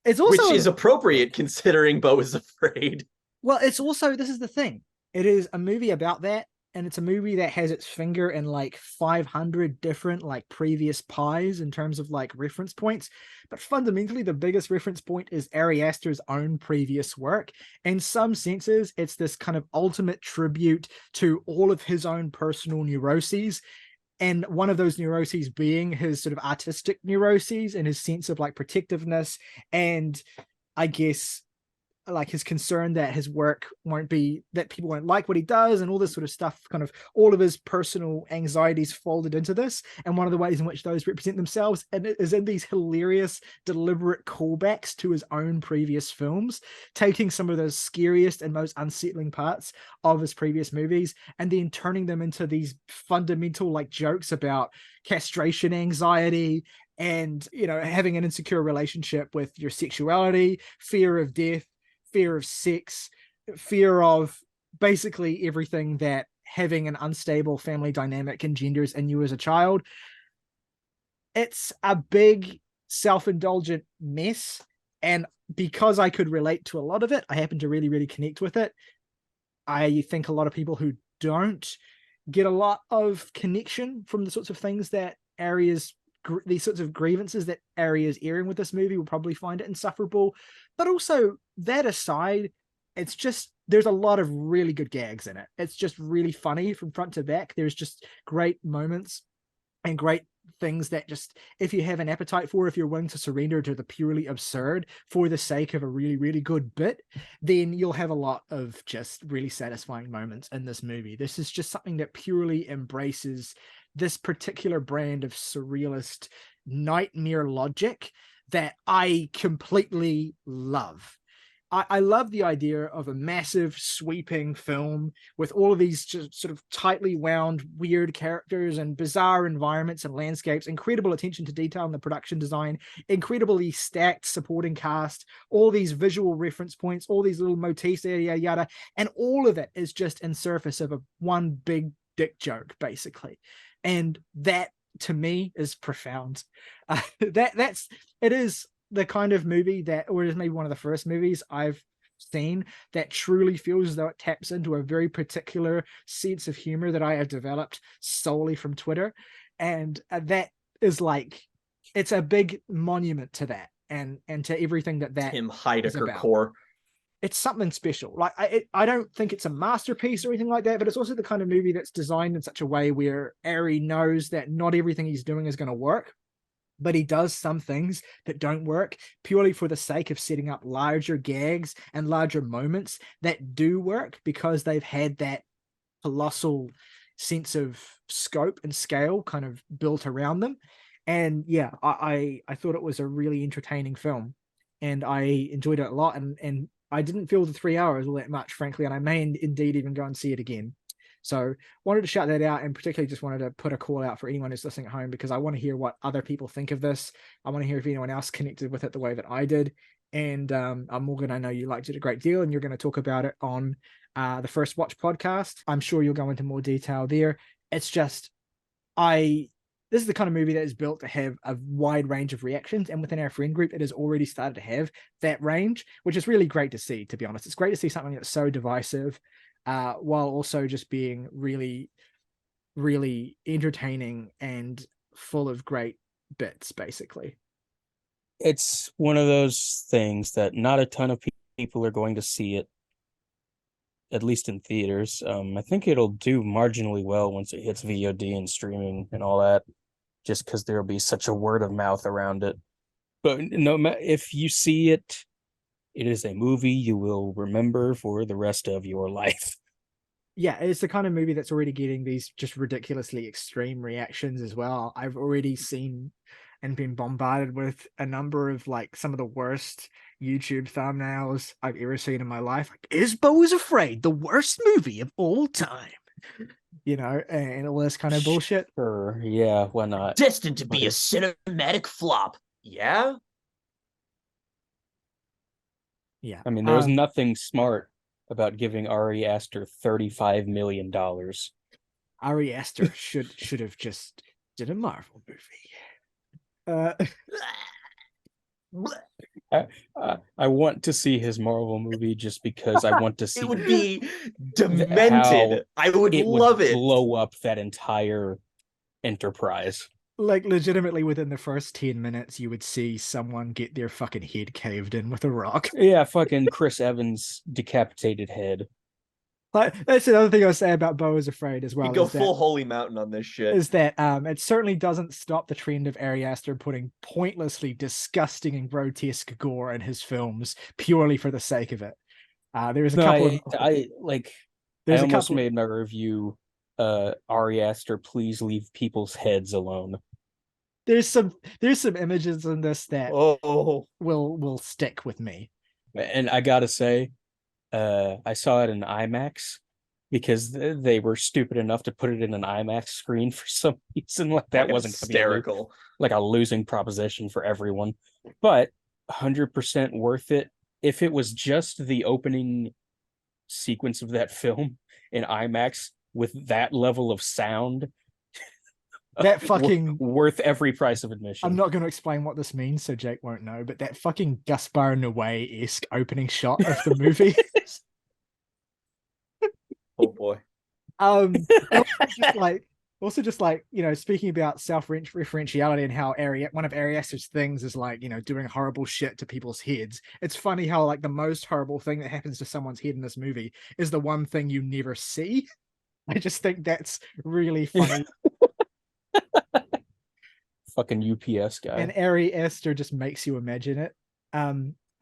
It's also, which is appropriate considering BEAU is Afraid. Well, it's also, this is the thing. It is a movie about that, and it's a movie that has its finger in like 500 different like previous pies in terms of like reference points. But fundamentally, the biggest reference point is Ari Aster's own previous work. In some senses, it's this kind of ultimate tribute to all of his own personal neuroses. And one of those neuroses being his sort of artistic neuroses and his sense of like protectiveness, and I guess like his concern that his work won't be, that people won't like what he does, and all this sort of stuff, kind of all of his personal anxieties folded into this. And one of the ways in which those represent themselves and it is in these hilarious deliberate callbacks to his own previous films, taking some of those scariest and most unsettling parts of his previous movies and then turning them into these fundamental like jokes about castration anxiety and, you know, having an insecure relationship with your sexuality, fear of death, fear of sex, fear of basically everything that having an unstable family dynamic engenders in you as a child. It's a big self-indulgent mess, and because I could relate to a lot of it, I happen to really, really connect with it. I think a lot of people who don't get a lot of connection from the sorts of things that these sorts of grievances that Ari is airing with this movie will probably find it insufferable. But also, that aside, it's just, there's a lot of really good gags in it. It's just really funny from front to back. There's just great moments and great things that just, if you have an appetite for, if you're willing to surrender to the purely absurd for the sake of a really, really good bit, then you'll have a lot of just really satisfying moments in this movie. This is just something that purely embraces this particular brand of surrealist nightmare logic that I completely love. I love the idea of a massive sweeping film with all of these just sort of tightly wound weird characters and bizarre environments and landscapes, incredible attention to detail in the production design, incredibly stacked supporting cast, all these visual reference points, all these little motifs, yada yada, and all of it is just in service of one big dick joke, basically. And that to me is profound. It is the kind of movie that, or it is maybe one of the first movies I've seen that truly feels as though it taps into a very particular sense of humor that I have developed solely from Twitter. And that is like, it's a big monument to that and to everything that Tim is Heidecker about. core. It's something special. Like I don't think it's a masterpiece or anything like that, but it's also the kind of movie that's designed in such a way where Ari knows that not everything he's doing is going to work, but he does some things that don't work purely for the sake of setting up larger gags and larger moments that do work because they've had that colossal sense of scope and scale kind of built around them. And yeah, I thought it was a really entertaining film and I enjoyed it a lot. And I didn't feel the 3 hours all that much, frankly, and I may indeed even go and see it again. So wanted to shout that out, and particularly just wanted to put a call out for anyone who's listening at home, because I want to hear what other people think of this. I want to hear if anyone else connected with it the way that I did. And Morgan, I know you liked it a great deal, and you're going to talk about it on the First Watch podcast. I'm sure you'll go into more detail there. It's just, this is the kind of movie that is built to have a wide range of reactions, and within our friend group, it has already started to have that range, which is really great to see, to be honest. It's great to see something that's so divisive, while also just being really, really entertaining and full of great bits, basically. It's one of those things that not a ton of people are going to see it, at least in theaters. I think it'll do marginally well once it hits VOD and streaming and all that, just because there'll be such a word of mouth around it. But no, if you see it, it is a movie you will remember for the rest of your life. Yeah, it's the kind of movie that's already getting these just ridiculously extreme reactions as well. I've already seen and been bombarded with a number of like some of the worst YouTube thumbnails I've ever seen in my life. Like, is BEAU Is Afraid the worst movie of all time? You know, and all this kind of bullshit. Sure, yeah, why not? Destined to be a cinematic flop. Yeah? Yeah. I mean, there's nothing smart about giving Ari Aster $35 million. Ari Aster should have just did a Marvel movie. I want to see his Marvel movie just because I want to see It would be how demented. I would it would love it. blow up that entire enterprise. Like, legitimately, within the first 10 minutes, you would see someone get their fucking head caved in with a rock. Yeah, fucking Chris Evans' decapitated head. Like, that's another thing I was saying about BEAU is Afraid as You well. go full Holy Mountain on this shit. Is that it certainly doesn't stop the trend of Ari Aster putting pointlessly disgusting and grotesque gore in his films purely for the sake of it. There is a couple of I like I there's a almost couple made my review Ari Aster, please leave people's heads alone. there's some images in this that Oh, will stick with me. And I gotta say, I saw it in IMAX because they were stupid enough to put it in an IMAX screen for some reason. Like that wasn't hysterical. Like a losing proposition for everyone, but 100% worth it. If it was just the opening sequence of that film in IMAX with that level of sound, That fucking worth every price of admission. I'm not going to explain what this means, so Jake won't know. But that fucking Gaspar Noé-esque opening shot of the movie. Oh boy. Also just like speaking about self-referentiality and how one of Ari Aster's things is like doing horrible shit to people's heads. It's funny how like the most horrible thing that happens to someone's head in this movie is the one thing you never see. I just think that's really funny. Fucking UPS guy. And Ari Aster just makes you imagine it.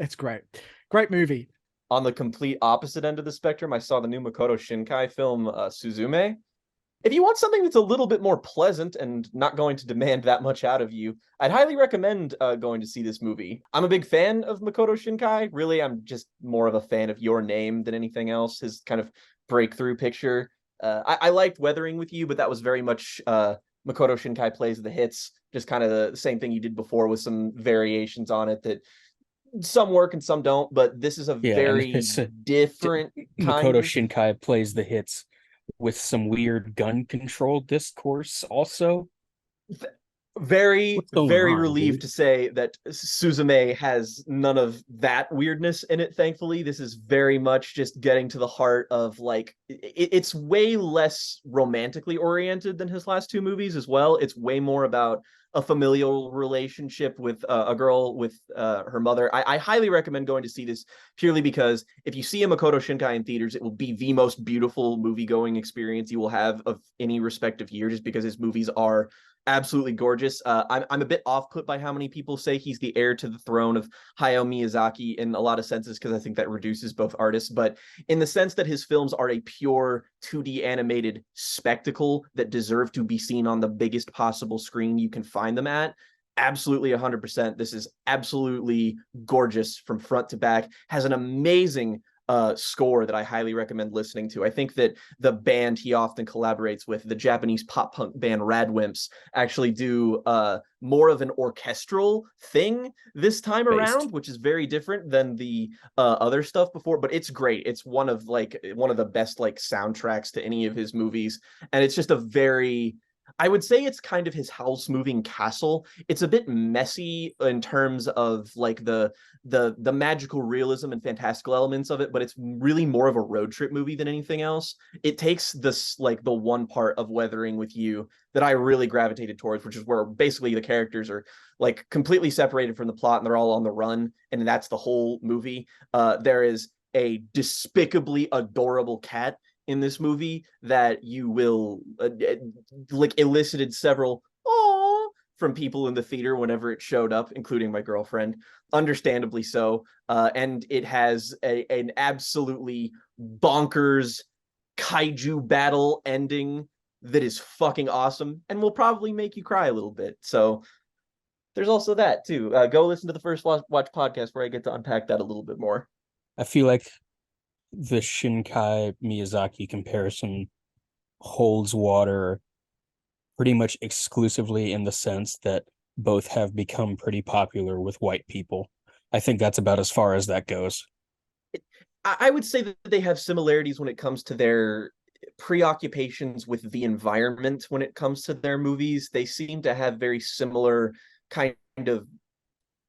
It's great movie. On the complete opposite end of the spectrum, I saw the new Makoto Shinkai film Suzume. If you want something that's a little bit more pleasant and not going to demand that much out of you, I'd highly recommend going to see this movie. I'm a big fan of Makoto Shinkai. Really, I'm just more of a fan of Your Name than anything else. His kind of breakthrough picture. I liked Weathering with You, but that was very much Makoto Shinkai plays the hits. Just kind of the same thing you did before with some variations on it that some work and some don't. But this is a very different Makoto Shinkai plays the hits with some weird gun control discourse also. Very relieved to say that Suzume has none of that weirdness in it, thankfully. This is very much just getting to the heart of like it's way less romantically oriented than his last two movies as well. It's way more about a familial relationship with a girl with her mother. I highly recommend going to see this purely because if you see a Makoto Shinkai in theaters, it will be the most beautiful movie-going experience you will have of any respective year, just because his movies are absolutely gorgeous. I'm a bit off-put by how many people say he's the heir to the throne of Hayao Miyazaki in a lot of senses, because I think that reduces both artists. But in the sense that his films are a pure 2D animated spectacle that deserve to be seen on the biggest possible screen you can find them at, absolutely 100%. This is absolutely gorgeous from front to back. Has an amazing score that I highly recommend listening to. I think that the band he often collaborates with, the Japanese pop punk band Radwimps, actually do more of an orchestral thing this time around, which is very different than the other stuff before. But it's great. It's one of the best like soundtracks to any of his movies, and it's just a very, I would say it's kind of his house moving castle. It's a bit messy in terms of like the magical realism and fantastical elements of it, but it's really more of a road trip movie than anything else. It takes this like the one part of Weathering with You that I really gravitated towards, which is where basically the characters are like completely separated from the plot and they're all on the run, and that's the whole movie. There is a despicably adorable cat in this movie that you will like elicited several "aww" from people in the theater whenever it showed up, including my girlfriend, understandably so. And it has an absolutely bonkers kaiju battle ending that is fucking awesome and will probably make you cry a little bit. So there's also that too. Go listen to the First Watch podcast where I get to unpack that a little bit more. I feel like the Shinkai Miyazaki comparison holds water pretty much exclusively in the sense that both have become pretty popular with white people. I think that's about as far as that goes. I would say that they have similarities when it comes to their preoccupations with the environment. When it comes to their movies, they seem to have very similar kind of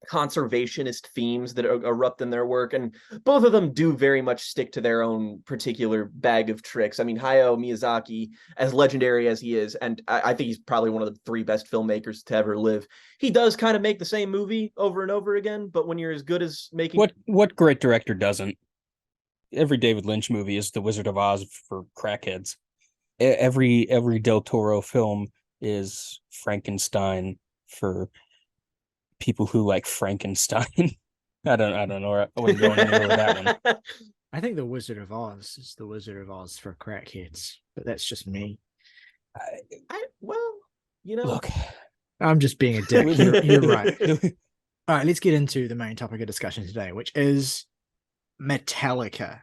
conservationist themes that erupt in their work, and both of them do very much stick to their own particular bag of tricks. I mean, Hayao Miyazaki, as legendary as he is, and I think he's probably one of the three best filmmakers to ever live, he does kind of make the same movie over and over again, but when you're as good as making... What great director doesn't? Every David Lynch movie is The Wizard of Oz for crackheads. Every Del Toro film is Frankenstein for people who like Frankenstein. I don't know. I wouldn't go anywhere with that one. I think The Wizard of Oz is The Wizard of Oz for crackheads, but that's just me. Well, you know, look, I'm just being a dick. You're right. All right, let's get into the main topic of discussion today, which is Metallica.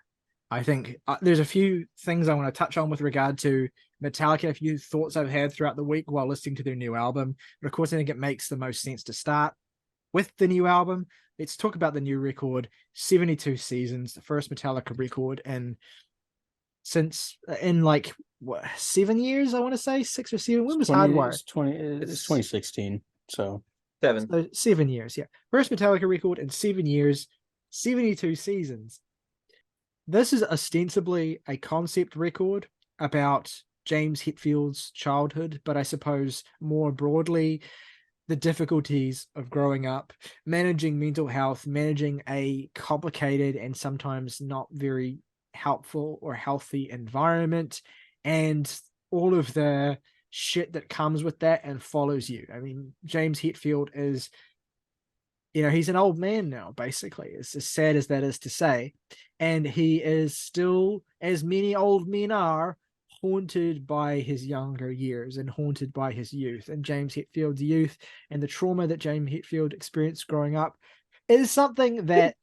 I think there's a few things I want to touch on with regard to Metallica, a few thoughts I've had throughout the week while listening to their new album. But of course, I think it makes the most sense to start with the new album. Let's talk about the new record, 72 Seasons, the first Metallica record in 7 years, I want to say, 6 or 7. When was Hardwire? It's 2016, so 7. So 7 years, yeah. First Metallica record in 7 years, 72 Seasons. This is ostensibly a concept record about James Hetfield's childhood, but I suppose more broadly, the difficulties of growing up, managing mental health, managing a complicated and sometimes not very helpful or healthy environment, and all of the shit that comes with that and follows you. I mean, James Hetfield is, he's an old man now, basically. It's as sad as that is to say. And he is still, as many old men are, haunted by his younger years and haunted by his youth. And James Hetfield's youth and the trauma that James Hetfield experienced growing up is something that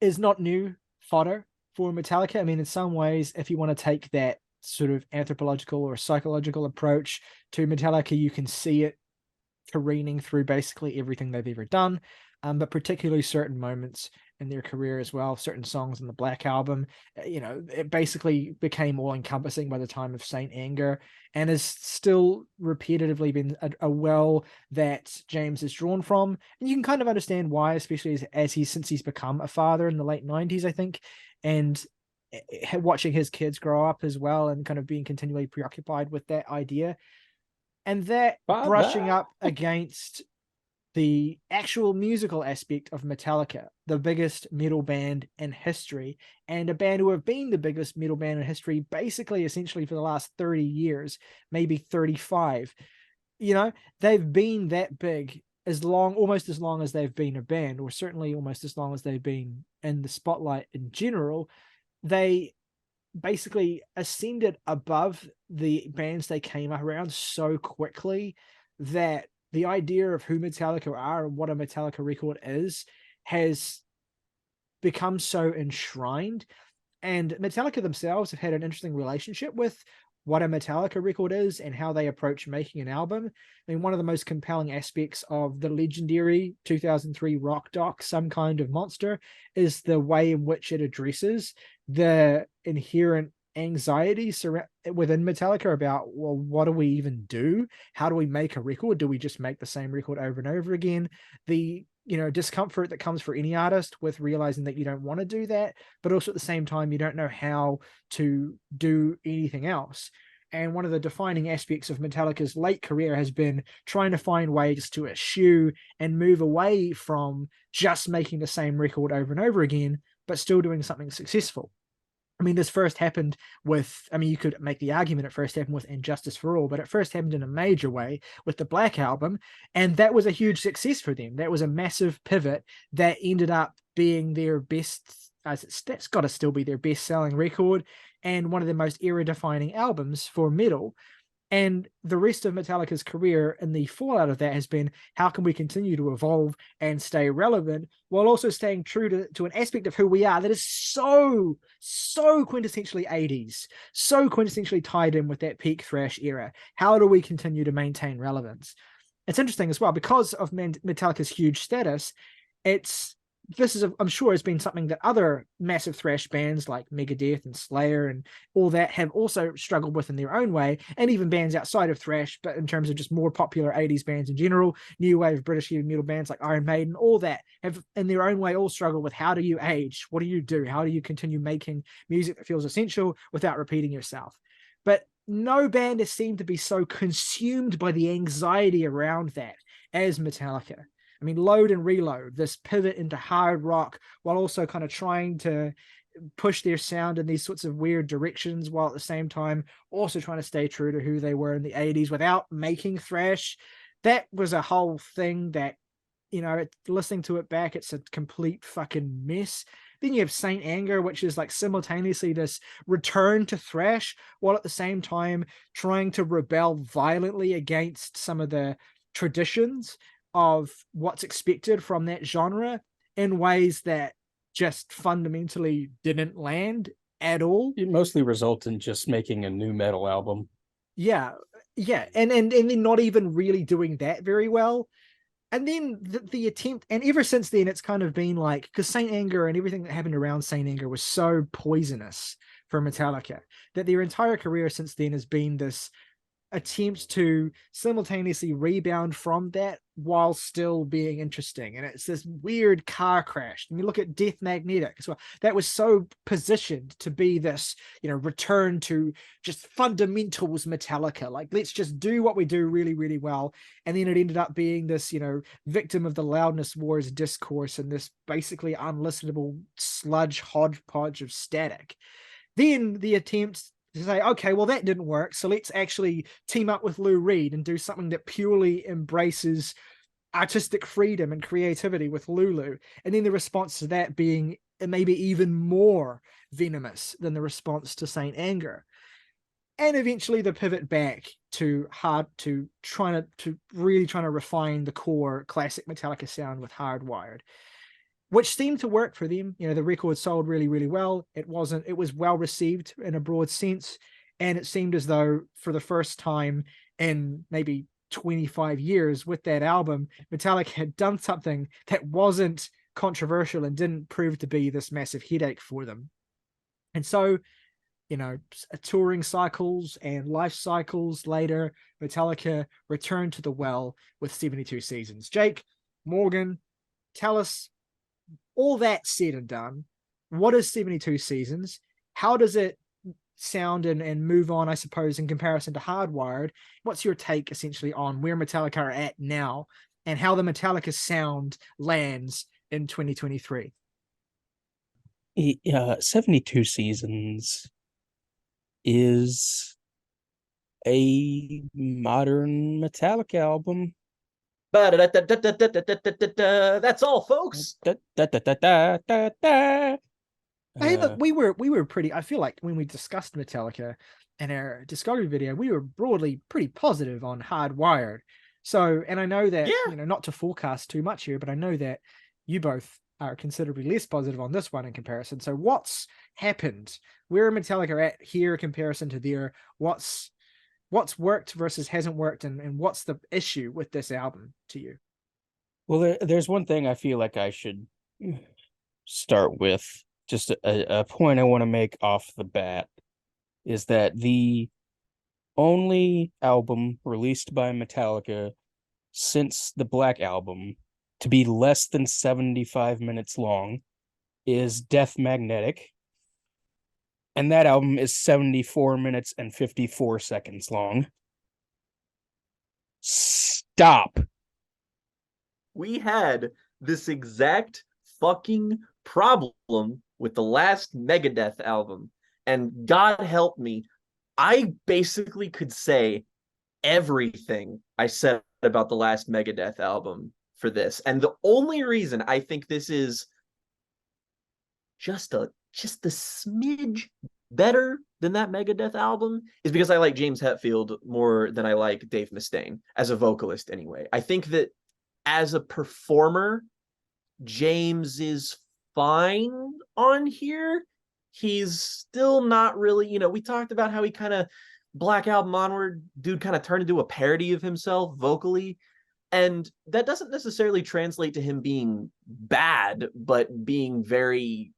is not new fodder for Metallica. I mean, in some ways, if you want to take that sort of anthropological or psychological approach to Metallica, you can see it careening through basically everything they've ever done, but particularly certain moments in their career as well, certain songs in the Black Album. It basically became all-encompassing by the time of Saint Anger, and has still repetitively been a well that James is drawn from. And you can kind of understand why, especially since he's become a father in the late 90s, I think, and watching his kids grow up as well, and kind of being continually preoccupied with that idea. And that brushing up against the actual musical aspect of Metallica, the biggest metal band in history, and a band who have been the biggest metal band in history, basically, essentially for the last 30 years, maybe 35. They've been that big almost as long as they've been a band, or certainly almost as long as they've been in the spotlight in general. They basically ascended above the bands they came around so quickly that the idea of who Metallica are and what a Metallica record is has become so enshrined. And Metallica themselves have had an interesting relationship with what a Metallica record is and how they approach making an album. I mean, one of the most compelling aspects of the legendary 2003 rock doc, Some Kind of Monster, is the way in which it addresses the inherent anxiety within Metallica about, well, what do we even do? How do we make a record? Do we just make the same record over and over again? The discomfort that comes for any artist with realizing that you don't want to do that, but also at the same time, you don't know how to do anything else. And one of the defining aspects of Metallica's late career has been trying to find ways to eschew and move away from just making the same record over and over again, but still doing something successful. I mean, this first happened you could make the argument it first happened with Injustice for All, but it first happened in a major way with the Black Album, and that was a huge success for them. That was a massive pivot that ended up being their best, that's got to still be their best-selling record, and one of the most era-defining albums for metal. And the rest of Metallica's career and the fallout of that has been, how can we continue to evolve and stay relevant while also staying true to an aspect of who we are that is so quintessentially 80s, so quintessentially tied in with that peak thrash era? How do we continue to maintain relevance? It's interesting as well, because of Metallica's huge status, it's this is, I'm sure, has been something that other massive thrash bands like Megadeth and Slayer and all that have also struggled with in their own way, and even bands outside of thrash, but in terms of just more popular 80s bands in general, new wave British heavy metal bands like Iron Maiden, all that have in their own way all struggled with how do you age? What do you do? How do you continue making music that feels essential without repeating yourself? But no band has seemed to be so consumed by the anxiety around that as Metallica. I mean, Load and Reload, this pivot into hard rock while also kind of trying to push their sound in these sorts of weird directions, while at the same time also trying to stay true to who they were in the 80s without making thrash. That was a whole thing that, listening to it back, it's a complete fucking mess. Then you have Saint Anger, which is like simultaneously this return to thrash while at the same time trying to rebel violently against some of the traditions of what's expected from that genre in ways that just fundamentally didn't land at all. It mostly results in just making a new metal album. Yeah. And then not even really doing that very well. And then the attempt, and ever since then, it's kind of been like, because Saint Anger and everything that happened around Saint Anger was so poisonous for Metallica that their entire career since then has been this attempt to simultaneously rebound from that while still being interesting. And it's this weird car crash. And you look at Death Magnetic as well. That was so positioned to be this, return to just fundamentals Metallica. Like, let's just do what we do really, really well. And then it ended up being this, victim of the loudness wars discourse and this basically unlistenable sludge hodgepodge of static. Then the attempt to say, okay, well, that didn't work, so let's actually team up with Lou Reed and do something that purely embraces artistic freedom and creativity with Lulu. And then the response to that being maybe even more venomous than the response to Saint Anger. And eventually the pivot back to really trying to refine the core classic Metallica sound with Hardwired, which seemed to work for them. The record sold really, really well. It was well received in a broad sense. And it seemed as though for the first time in maybe 25 years with that album, Metallica had done something that wasn't controversial and didn't prove to be this massive headache for them. And so, touring cycles and life cycles later, Metallica returned to the well with 72 Seasons. Jake, Morgan, tell us, all that said and done, what is 72 Seasons? How does it sound and move on, I suppose, in comparison to Hardwired? What's your take, essentially, on where Metallica are at now and how the Metallica sound lands in 2023? 72 Seasons is a modern Metallica album. That's all, folks. Hey, look, we were pretty, I feel like when we discussed Metallica in our discovery video, we were broadly pretty positive on Hardwired. So, and I know that, not to forecast too much here, but I know that you both are considerably less positive on this one in comparison. So what's happened? Where are Metallica at here in comparison to there? What's worked versus hasn't worked, and what's the issue with this album to you? Well, there's one thing I feel like I should start with. Just a point I want to make off the bat is that the only album released by Metallica since the Black Album to be less than 75 minutes long is Death Magnetic. And that album is 74 minutes and 54 seconds long. Stop. We had this exact fucking problem with the last Megadeth album. And God help me, I basically could say everything I said about the last Megadeth album for this. And the only reason I think this is just a smidge better than that Megadeth album is because I like James Hetfield more than I like Dave Mustaine as a vocalist anyway. I think that as a performer, James is fine on here. He's still not really, we talked about how he kind of Black Album onward, dude kind of turned into a parody of himself vocally. And that doesn't necessarily translate to him being bad, but being very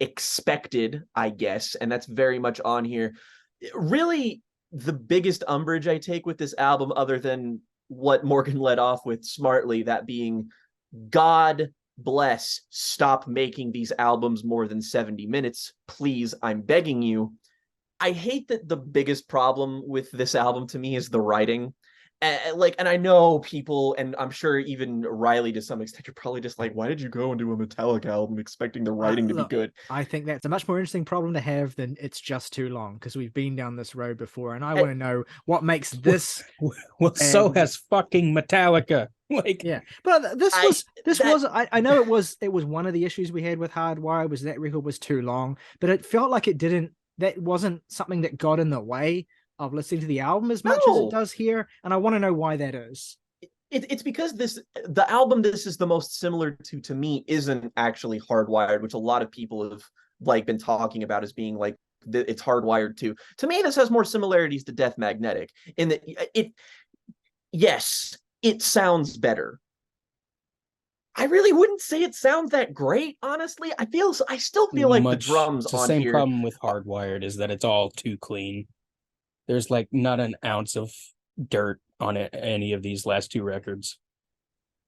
expected, I guess. And that's very much on here. Really, the biggest umbrage I take with this album, other than what Morgan led off with smartly, that being, God bless, stop making these albums more than 70 minutes. Please, I'm begging you. I hate that the biggest problem with this album to me is the writing. And I know people, and I'm sure even Ryley to some extent, you're probably just like, why did you go and do a Metallica album expecting the writing to be good? I think that's a much more interesting problem to have than it's just too long, because we've been down this road before, and I want to know what makes this. Well, so has fucking Metallica. Like, yeah, but this was. I know it was one of the issues we had with Hardwire, was that record was too long, but it felt like it didn't. That wasn't something that got in the way of listening to the album as much as it does here, and I want to know why that is. It's because the album this is the most similar to me isn't actually Hardwired, which a lot of people have like been talking about as being like it's Hardwired too. To me, this has more similarities to Death Magnetic in that yes, it sounds better. I really wouldn't say it sounds that great, honestly. I still feel like the drums on here. The same problem with Hardwired is that it's all too clean. There's like not an ounce of dirt on any of these last two records.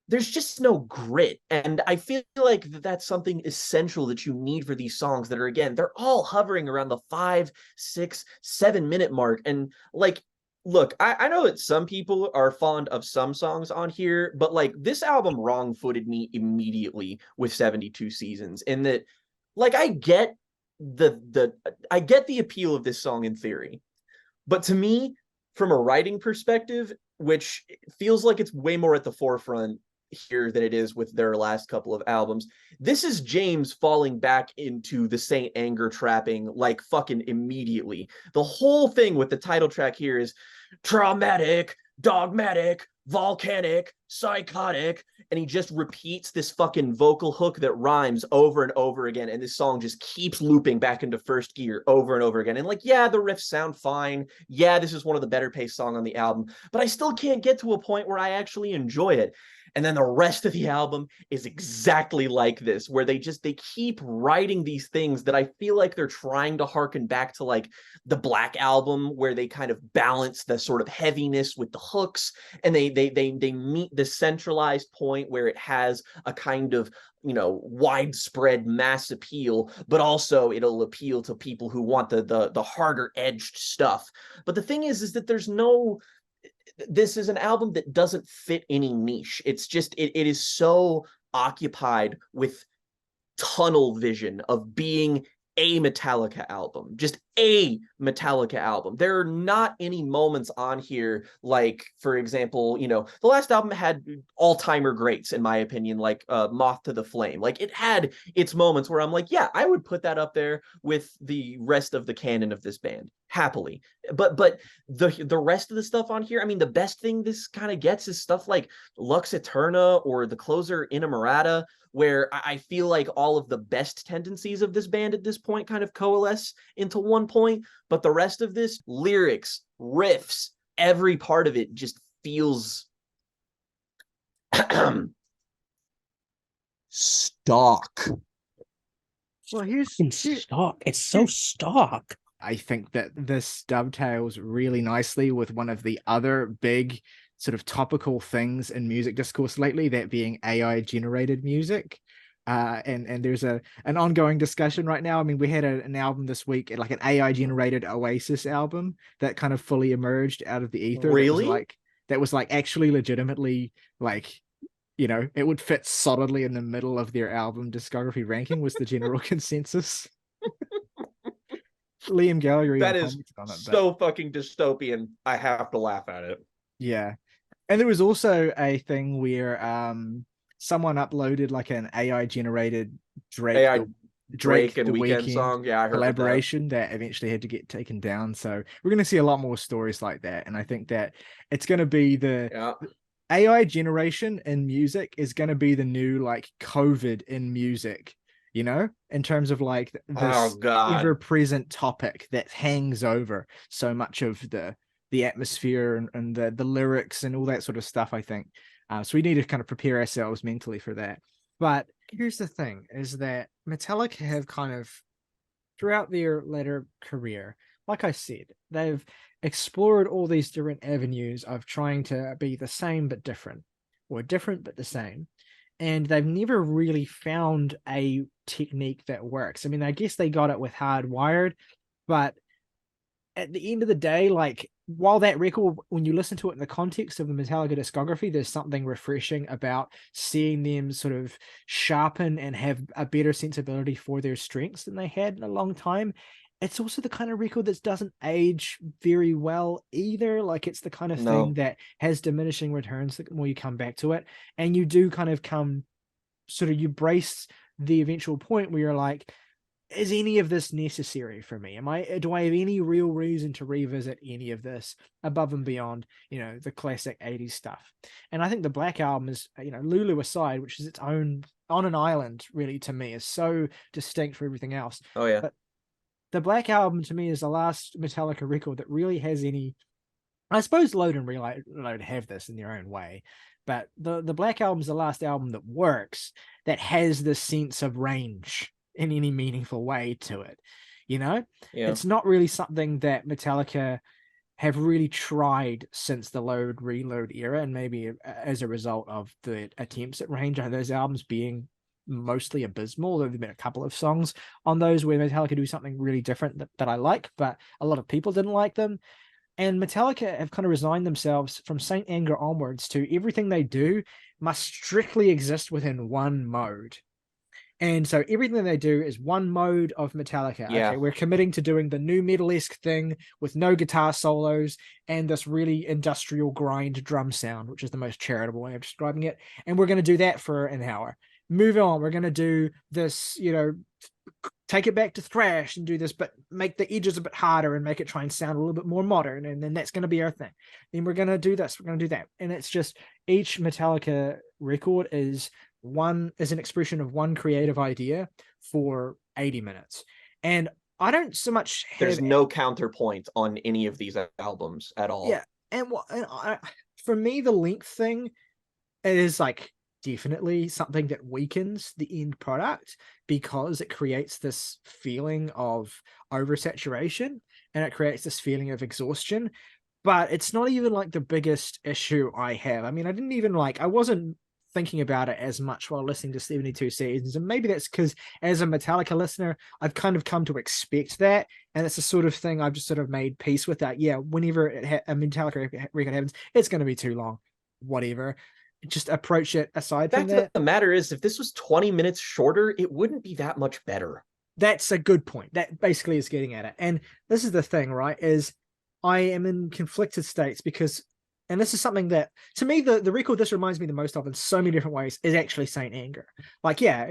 There's just no grit. And I feel like that's something essential that you need for these songs that are, again, they're all hovering around the 5, 6, 7 minute mark. And like, look, I know that some people are fond of some songs on here, but like this album wrong-footed me immediately with 72 Seasons, in that like I get the appeal of this song in theory. But to me, from a writing perspective, which feels like it's way more at the forefront here than it is with their last couple of albums, this is James falling back into the Saint Anger trapping like fucking immediately. The whole thing with the title track here is traumatic, dogmatic, volcanic, psychotic, and he just repeats this fucking vocal hook that rhymes over and over again, and this song just keeps looping back into first gear over and over again. And like, yeah, the riffs sound fine, yeah, this is one of the better paced songs on the album, but I still can't get to a point where I actually enjoy it. And then the rest of the album is exactly like this, where they keep writing these things that I feel like they're trying to harken back to like the Black Album, where they kind of balance the sort of heaviness with the hooks, and they meet the centralized point where it has a kind of, you know, widespread mass appeal, but also it'll appeal to people who want the harder edged stuff. But the thing is that this is an album that doesn't fit any niche. It's just, it is so occupied with tunnel vision of being a Metallica album, just a Metallica album. There are not any moments on here, like, for example, you know, the last album had all-timer greats, in my opinion, like Moth to the Flame. Like, it had its moments where I'm like, yeah, I would put that up there with the rest of the canon of this band, happily. But the rest of the stuff on here, I mean, the best thing this kind of gets is stuff like Lux Eterna or the closer Inamorata, where I feel like all of the best tendencies of this band at this point kind of coalesce into one point, but the rest of this, lyrics, riffs, every part of it just feels stock. Well, here's stock. It's so stock. I think that this dovetails really nicely with one of the other big sort of topical things in music discourse lately, that being AI generated music. And there's an ongoing discussion right now. I mean, we had an album this week, like an AI generated Oasis album that kind of fully emerged out of the ether. Really? That was like actually legitimately, like, you know, it would fit solidly in the middle of their album discography ranking, was the general consensus. Liam Gallagher, that is so fucking dystopian. I have to laugh at it. Yeah. And there was also a thing where someone uploaded like an AI generated Drake and the Weeknd song. Yeah, I heard collaboration that eventually had to get taken down. So we're going to see a lot more stories like that. And I think that it's going to be the AI generation in music is going to be the new like COVID in music, you know, in terms of like this ever-present topic that hangs over so much of the atmosphere and the lyrics and all that sort of stuff. I think So we need to kind of prepare ourselves mentally for that. But here's the thing, is that Metallica have kind of, throughout their later career, like I said, they've explored all these different avenues of trying to be the same but different, or different but the same. And they've never really found a technique that works. I mean, I guess they got it with Hardwired, but at the end of the day, like, while that record, when you listen to it in the context of the Metallica discography, there's something refreshing about seeing them sort of sharpen and have a better sensibility for their strengths than they had in a long time. It's also the kind of record that doesn't age very well either. Like, it's the kind of thing that has diminishing returns the more you come back to it. And you do kind of you brace the eventual point where you're like, is any of this necessary for me? Do I have any real reason to revisit any of this above and beyond, the classic 80s stuff? And I think the Black Album is, Lulu aside, which is its own on an island, really, to me, is so distinct from everything else. Oh yeah. But the Black Album to me is the last Metallica record that really has any. I suppose Load and Reload have this in their own way, but the Black Album is the last album that works, that has this sense of range in any meaningful way to it. It's not really something that Metallica have really tried since the Load Reload era, and maybe as a result of the attempts at range on those albums being mostly abysmal. There've been a couple of songs on those where Metallica do something really different that I like, but a lot of people didn't like them. And Metallica have kind of resigned themselves from Saint Anger onwards to everything they do must strictly exist within one mode. And so everything they do is one mode of Metallica. Yeah. Okay, we're committing to doing the new metal-esque thing with no guitar solos and this really industrial grind drum sound, which is the most charitable way of describing it. And we're going to do that for an hour. Move on. We're going to do this, take it back to thrash and do this, but make the edges a bit harder and make it try and sound a little bit more modern. And then that's going to be our thing. Then we're going to do this. We're going to do that. And it's just each Metallica record is an expression of one creative idea for 80 minutes. And I don't so much have... There's no counterpoint on any of these albums at all. Yeah. And for me, the length thing is like definitely something that weakens the end product, because it creates this feeling of oversaturation and it creates this feeling of exhaustion. But it's not even like the biggest issue I have. I mean, I wasn't thinking about it as much while listening to 72 Seasons, and maybe that's because as a Metallica listener I've kind of come to expect that, and it's the sort of thing I've just sort of made peace with that. Yeah, whenever a Metallica record happens, it's going to be too long, whatever, just approach it aside from that. The fact of the matter is, if this was 20 minutes shorter, it wouldn't be that much better. That's a good point. That basically is getting at it. And this is the thing, right, is I am in conflicted states because, and this is something that, to me, the record this reminds me the most of in so many different ways is actually Saint Anger. Like, yeah,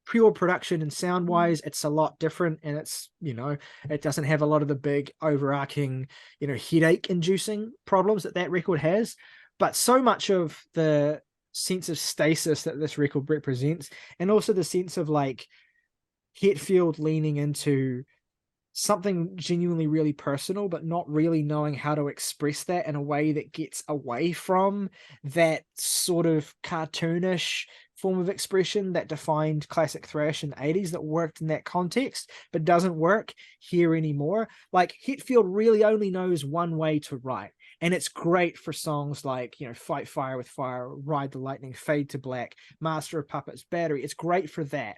pure production and sound-wise, it's a lot different, and it's, it doesn't have a lot of the big overarching, headache-inducing problems that record has. But so much of the sense of stasis that this record represents, and also the sense of like Hetfield leaning into something genuinely really personal, but not really knowing how to express that in a way that gets away from that sort of cartoonish form of expression that defined classic thrash in the 80s, that worked in that context, but doesn't work here anymore. Like, Hetfield really only knows one way to write. And it's great for songs like, Fight Fire with Fire, Ride the Lightning, Fade to Black, Master of Puppets, Battery. It's great for that.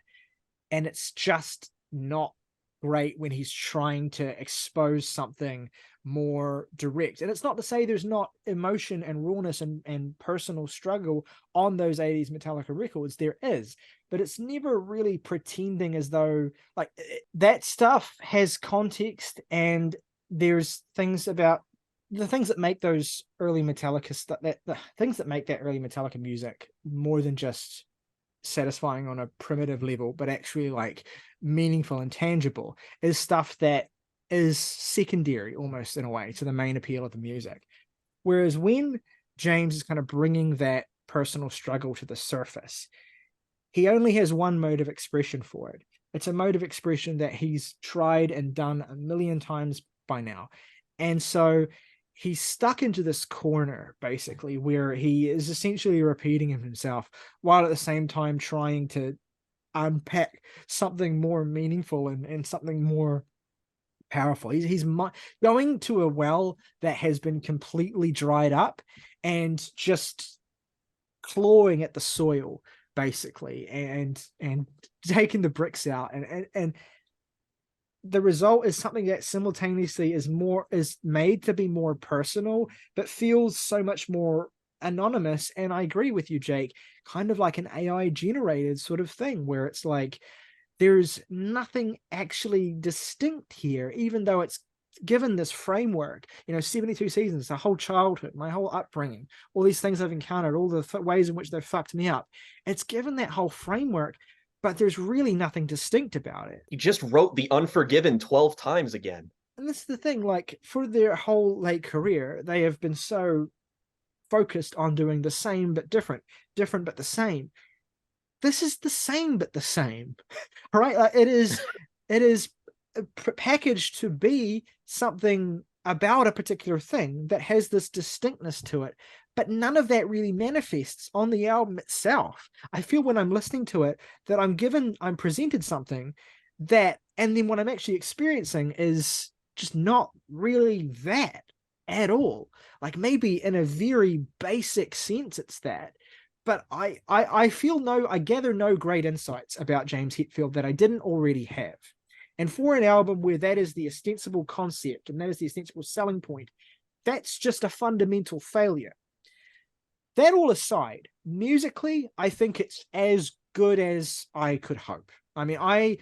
And it's just not great when he's trying to expose something more direct. And it's not to say there's not emotion and rawness and personal struggle on those 80s Metallica records. There is, but it's never really pretending as though like that stuff has context, and there's things about the things that make those early Metallica stuff, the things that make that early Metallica music more than just satisfying on a primitive level, but actually like meaningful and tangible, is stuff that is secondary almost in a way to the main appeal of the music. Whereas when James is kind of bringing that personal struggle to the surface, he only has one mode of expression for it. It's a mode of expression that he's tried and done a million times by now. And so he's stuck into this corner basically where he is essentially repeating himself while at the same time trying to unpack something more meaningful and something more powerful. He's going to a well that has been completely dried up and just clawing at the soil basically and taking the bricks out and the result is something that simultaneously is made to be more personal, but feels so much more anonymous. And I agree with you, Jake, kind of like an AI generated sort of thing where it's like, there's nothing actually distinct here, even though it's given this framework, 72 seasons, the whole childhood, my whole upbringing, all these things I've encountered, all the ways in which they've fucked me up. It's given that whole framework, but there's really nothing distinct about it. He just wrote The Unforgiven 12 times again. And this is the thing, like, for their whole career, they have been so focused on doing the same but different but the same. This is the same but the same, right? Like, it is packaged to be something about a particular thing that has this distinctness to it, but none of that really manifests on the album itself. I feel when I'm listening to it that I'm presented something that, and then what I'm actually experiencing is just not really that at all. Like, maybe in a very basic sense it's that, but I gather no great insights about James Hetfield that I didn't already have. And for an album where that is the ostensible concept and that is the ostensible selling point, that's just a fundamental failure. That all aside, musically, I think it's as good as I could hope. I mean, I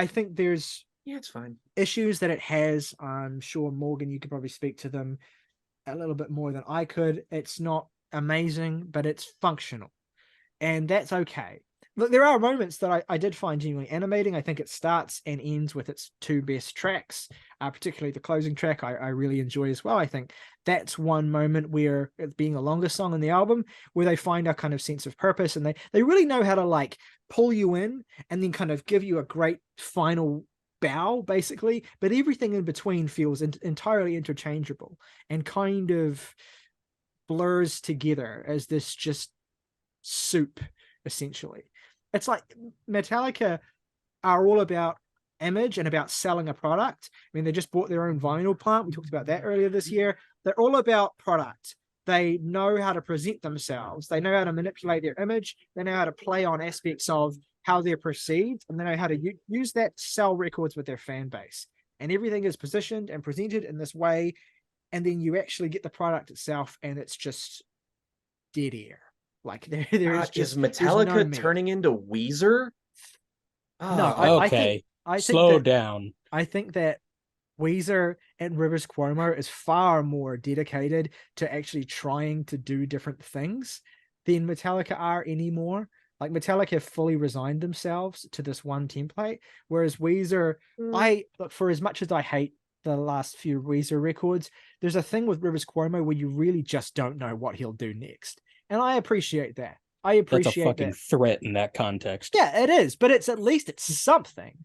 think there's it's fine issues that it has. I'm sure, Morgan, you could probably speak to them a little bit more than I could. It's not amazing, but it's functional. And that's okay. Look, there are moments that I did find genuinely animating. I think it starts and ends with its two best tracks, particularly the closing track I really enjoy as well. I think that's one moment where, it being the longest song in the album, where they find a kind of sense of purpose, and they really know how to like pull you in and then kind of give you a great final bow, basically. But everything in between feels entirely interchangeable and kind of blurs together as this just soup, essentially. It's like Metallica are all about image and about selling a product. I mean, they just bought their own vinyl plant. We talked about that earlier this year. They're all about product. They know how to present themselves. They know how to manipulate their image. They know how to play on aspects of how they're perceived, and they know how to use that to sell records with their fan base. And everything is positioned and presented in this way, and then you actually get the product itself, and it's just dead air. Like there is just, is Metallica turning into Weezer? No, okay. I think slow down. I think that Weezer and Rivers Cuomo is far more dedicated to actually trying to do different things than Metallica are anymore. Like, Metallica have fully resigned themselves to this one template, whereas Weezer, look, for as much as I hate the last few Weezer records, there's a thing with Rivers Cuomo where you really just don't know what he'll do next. And I appreciate that. That's a fucking threat in that context. Yeah, it is, but at least it's something,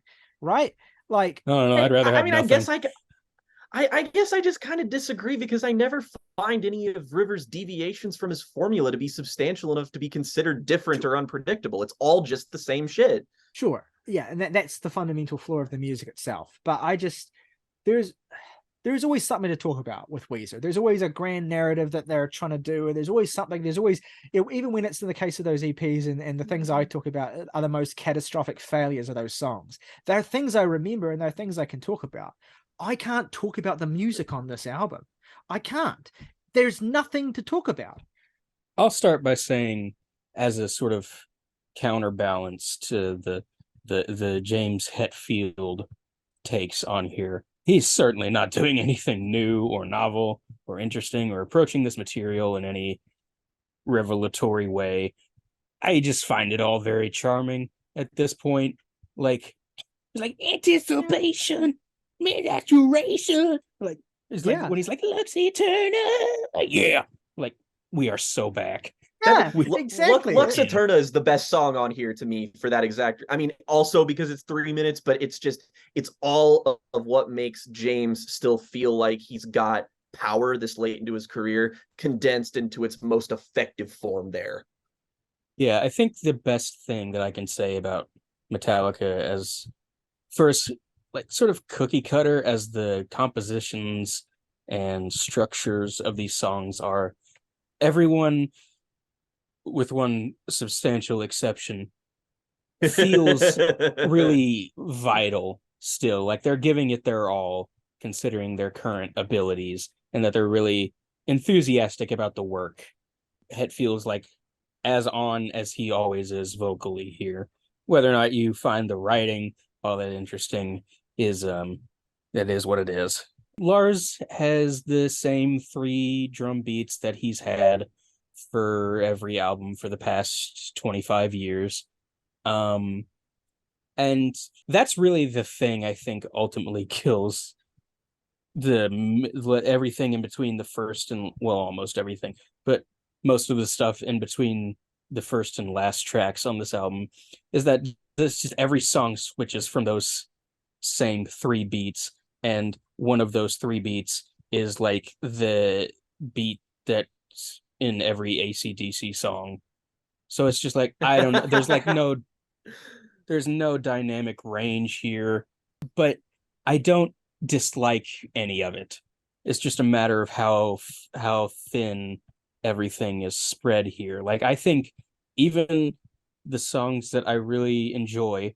right? Like, no, I'd rather have nothing. I guess I just kind of disagree, because I never find any of Rivers' deviations from his formula to be substantial enough to be considered different or unpredictable. It's all just the same shit. Sure. Yeah, and that's the fundamental flaw of the music itself. But there's always something to talk about with Weezer. There's always a grand narrative that they're trying to do, and there's always, even when it's in the case of those EPs and the things I talk about are the most catastrophic failures of those songs. There are things I remember and there are things I can talk about. I can't talk about the music on this album. I can't. There's nothing to talk about. I'll start by saying, as a sort of counterbalance to the James Hetfield takes on here, he's certainly not doing anything new or novel or interesting or approaching this material in any revelatory way. I just find it all very charming at this point. Like, it's like anticipation, maturation. Like, it's like when he's like, Lux Eterna. Like, yeah. Like, we are so back. Yeah, exactly. Lux Eterna is the best song on here to me for that exact. I mean, also because it's 3 minutes, but it's all of what makes James still feel like he's got power this late into his career condensed into its most effective form there. Yeah, I think the best thing that I can say about Metallica as first, like sort of cookie cutter as the compositions and structures of these songs are, everyone, with one substantial exception, feels really vital still. Like they're giving it their all, considering their current abilities, and that they're really enthusiastic about the work. It feels like as on as he always is vocally here. Whether or not you find the writing all that interesting is that is what it is. Lars has the same 3 drum beats that he's had for every album for the past 25 years. And that's really the thing I think ultimately kills everything in between the first and, well, almost everything, but most of the stuff in between the first and last tracks on this album, is that this just every song switches from those same 3 beats, and one of those 3 beats is like the beat that's in every AC/DC song. So it's just like, I don't know, there's no dynamic range here, but I don't dislike any of it. It's just a matter of how thin everything is spread here. Like, I think even the songs that I really enjoy,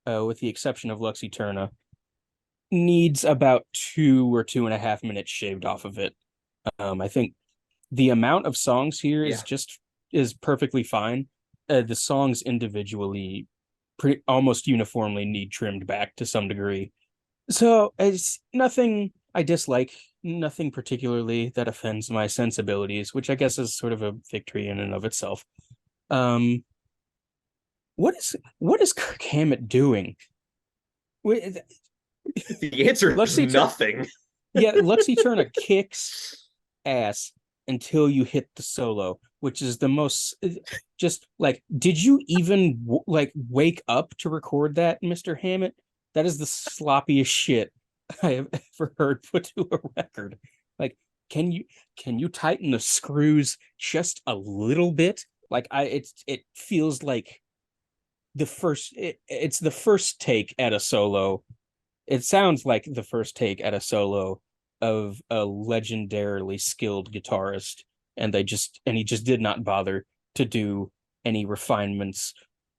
with the exception of Lux Eterna, needs about 2 or 2.5 minutes shaved off of it. I think the amount of songs here is perfectly fine. The songs individually almost uniformly need trimmed back to some degree. So it's nothing I dislike, nothing particularly that offends my sensibilities, which I guess is sort of a victory in and of itself. What is Kirk Hammett doing? The answer is nothing. Yeah, Lux Eterna kicks ass until you hit the solo, which is the most just like, did you even like wake up to record that, Mr. Hammett? That is the sloppiest shit I have ever heard put to a record. Like, can you tighten the screws just a little bit? Like, it feels like it's the first take at a solo. It sounds like the first take at a solo of a legendarily skilled guitarist, and he just did not bother to do any refinements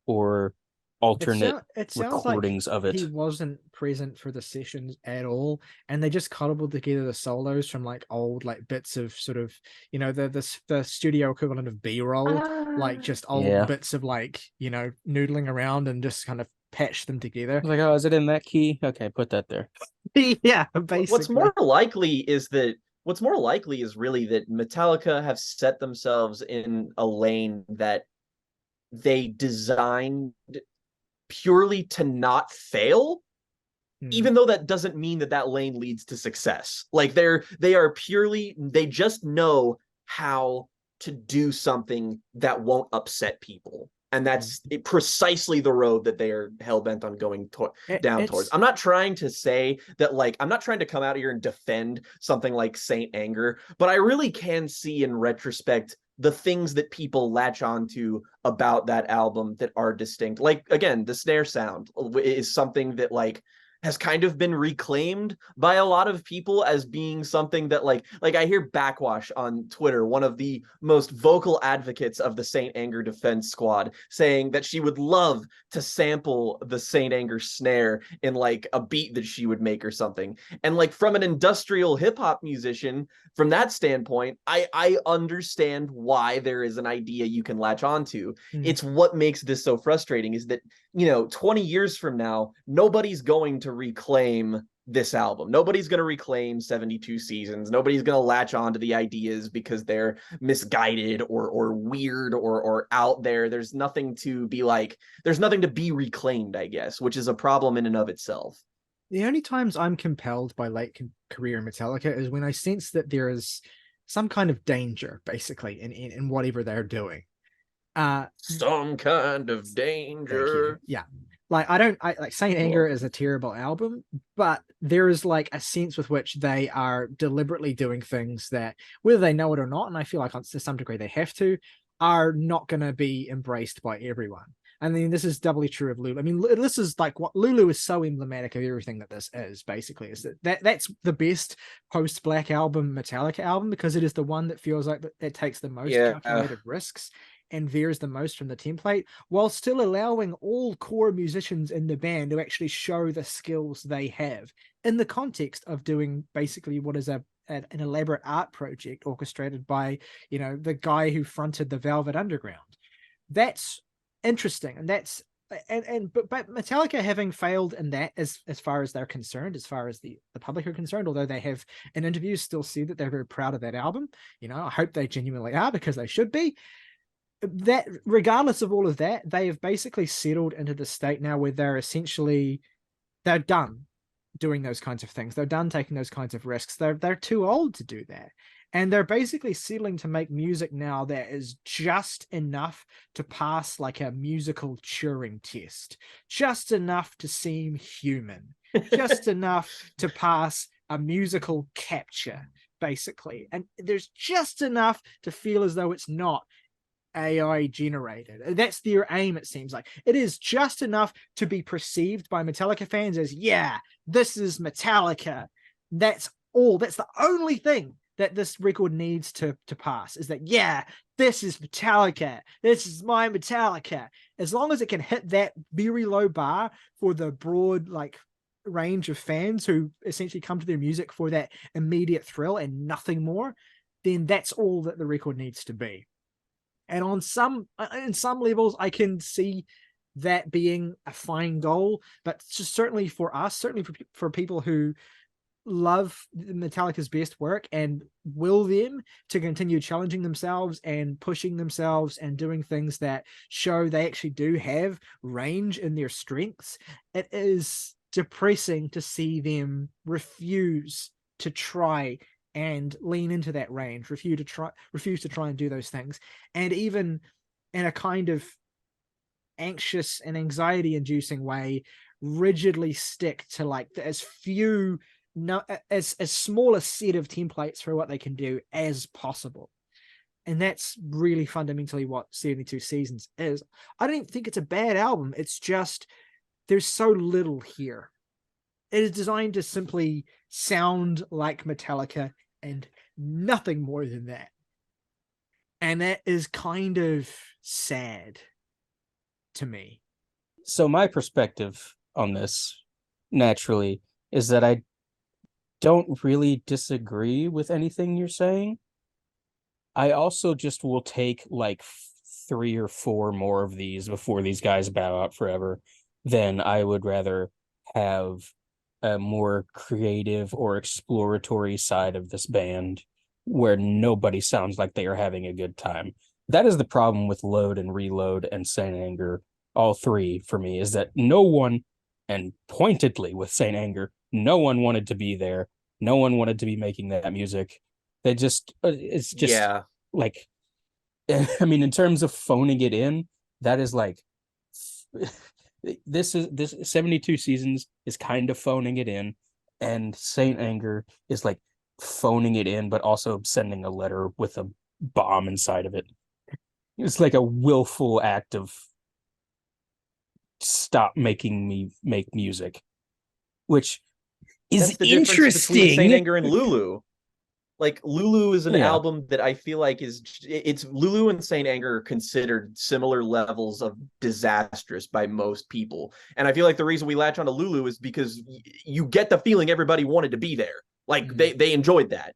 or alternate it sounds recordings like of it. He wasn't present for the sessions at all, and they just cobbled together the solos from like old like bits of sort of, you know, the studio equivalent of B-roll, like just old bits of like, you know, noodling around, and just kind of patched them together. Like, oh, is it in that key? Okay, put that there. Yeah, basically. What's more likely is really that Metallica have set themselves in a lane that they designed purely to not fail, even though that doesn't mean that lane leads to success. Like, they just know how to do something that won't upset people, and that's precisely the road that they are hell-bent on going down towards. I'm not trying to say that, like, I'm not trying to come out here and defend something like Saint Anger, but I really can see in retrospect the things that people latch onto about that album that are distinct. Like, again, the snare sound is something that, like, has kind of been reclaimed by a lot of people as being something that, like I hear Backwash on Twitter, one of the most vocal advocates of the Saint Anger Defense Squad, saying that she would love to sample the Saint Anger snare in like a beat that she would make or something. And like, from an industrial hip-hop musician, from that standpoint, I understand why there is an idea you can latch onto. It's what makes this so frustrating, is that, you know, 20 years from now, nobody's going to reclaim this album. Nobody's going to reclaim 72 Seasons. Nobody's going to latch on to the ideas because they're misguided or weird or out there. There's nothing to be reclaimed, I guess, which is a problem in and of itself. The only times I'm compelled by late career Metallica is when I sense that there is some kind of danger, basically, in whatever they're doing. Some kind of Thank you. danger. Yeah. Like I like Saint Anger is a terrible album, but there is like a sense with which they are deliberately doing things that, whether they know it or not, and I feel like to some degree they have to, are not going to be embraced by everyone. I mean, this is doubly true of Lulu. I mean, this is like what Lulu is so emblematic of everything that this is, basically, is that's the best post-Black Album Metallica album, because it is the one that feels like it takes the most calculated risks and veers the most from the template, while still allowing all core musicians in the band to actually show the skills they have in the context of doing basically what is an elaborate art project orchestrated by, the guy who fronted the Velvet Underground. That's interesting, and that's but Metallica having failed in that as far as they're concerned, as far as the public are concerned, although they have in interviews still said that they're very proud of that album. I hope they genuinely are, because they should be. That regardless of all of that, they have basically settled into the state now where they're done doing those kinds of things. They're done taking those kinds of risks. They're too old to do that. And they're basically settling to make music now that is just enough to pass like a musical Turing test, just enough to seem human, just enough to pass a musical capture, basically. And there's just enough to feel as though it's not AI generated. That's their aim, it seems like. It is just enough to be perceived by Metallica fans as, yeah, this is Metallica. That's all. That's the only thing that this record needs to pass, is that, yeah, this is Metallica. This is my Metallica. As long as it can hit that very low bar for the broad, like, range of fans who essentially come to their music for that immediate thrill and nothing more, then that's all that the record needs to be. And in some levels, I can see that being a fine goal, but just certainly for us, certainly for people who love Metallica's best work and will them to continue challenging themselves and pushing themselves and doing things that show they actually do have range in their strengths, it is depressing to see them refuse to try and lean into that range, refuse to try and do those things, and even in a kind of anxious and anxiety-inducing way, rigidly stick to like as small a set of templates for what they can do as possible. And that's really fundamentally what 72 Seasons is. I don't think it's a bad album. It's just there's so little here. It is designed to simply sound like Metallica and nothing more than that. And that is kind of sad to me. So my perspective on this, naturally, is that I don't really disagree with anything you're saying. I also just will take like 3 or 4 more of these before these guys bow out forever. Then I would rather have a more creative or exploratory side of this band where nobody sounds like they are having a good time. That is the problem with Load and Reload and Saint Anger, all three for me, is that no one, and pointedly with Saint Anger, no one wanted to be there. No one wanted to be making that music. They just, it's just like, I mean, in terms of phoning it in, that is like, this 72 Seasons is kind of phoning it in, and Saint Anger is like phoning it in, but also sending a letter with a bomb inside of it. It's like a willful act of stop making me make music, which is that's the interesting. Difference between Saint Anger and Lulu. Like Lulu is an album that I feel like it's Lulu and Saint Anger are considered similar levels of disastrous by most people. And I feel like the reason we latch onto Lulu is because you get the feeling everybody wanted to be there. Like they enjoyed that.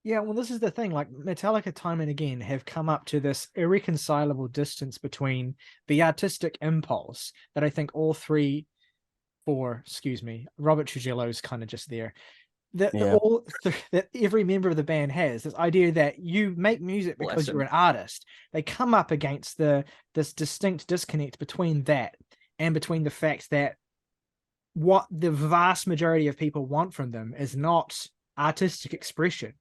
Yeah, well, this is the thing. Like Metallica, time and again, have come up to this irreconcilable distance between the artistic impulse that I think all three, Robert Trujillo's kind of just there. That every member of the band has this idea that you make music because you're an artist. They come up against this distinct disconnect between that and between the fact that what the vast majority of people want from them is not artistic expression.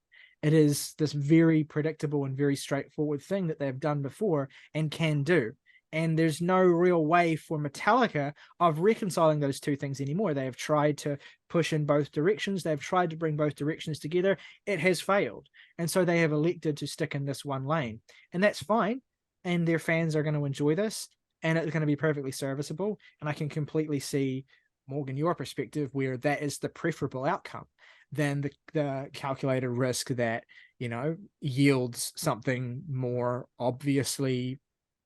It is this very predictable and very straightforward thing that they've done before and can do. And there's no real way for Metallica of reconciling those two things anymore. They have tried to push in both directions. They've tried to bring both directions together. It has failed. And so they have elected to stick in this one lane. And that's fine. And their fans are going to enjoy this. And it's going to be perfectly serviceable. And I can completely see, Morgan, your perspective, where that is the preferable outcome than the calculated risk that, yields something more obviously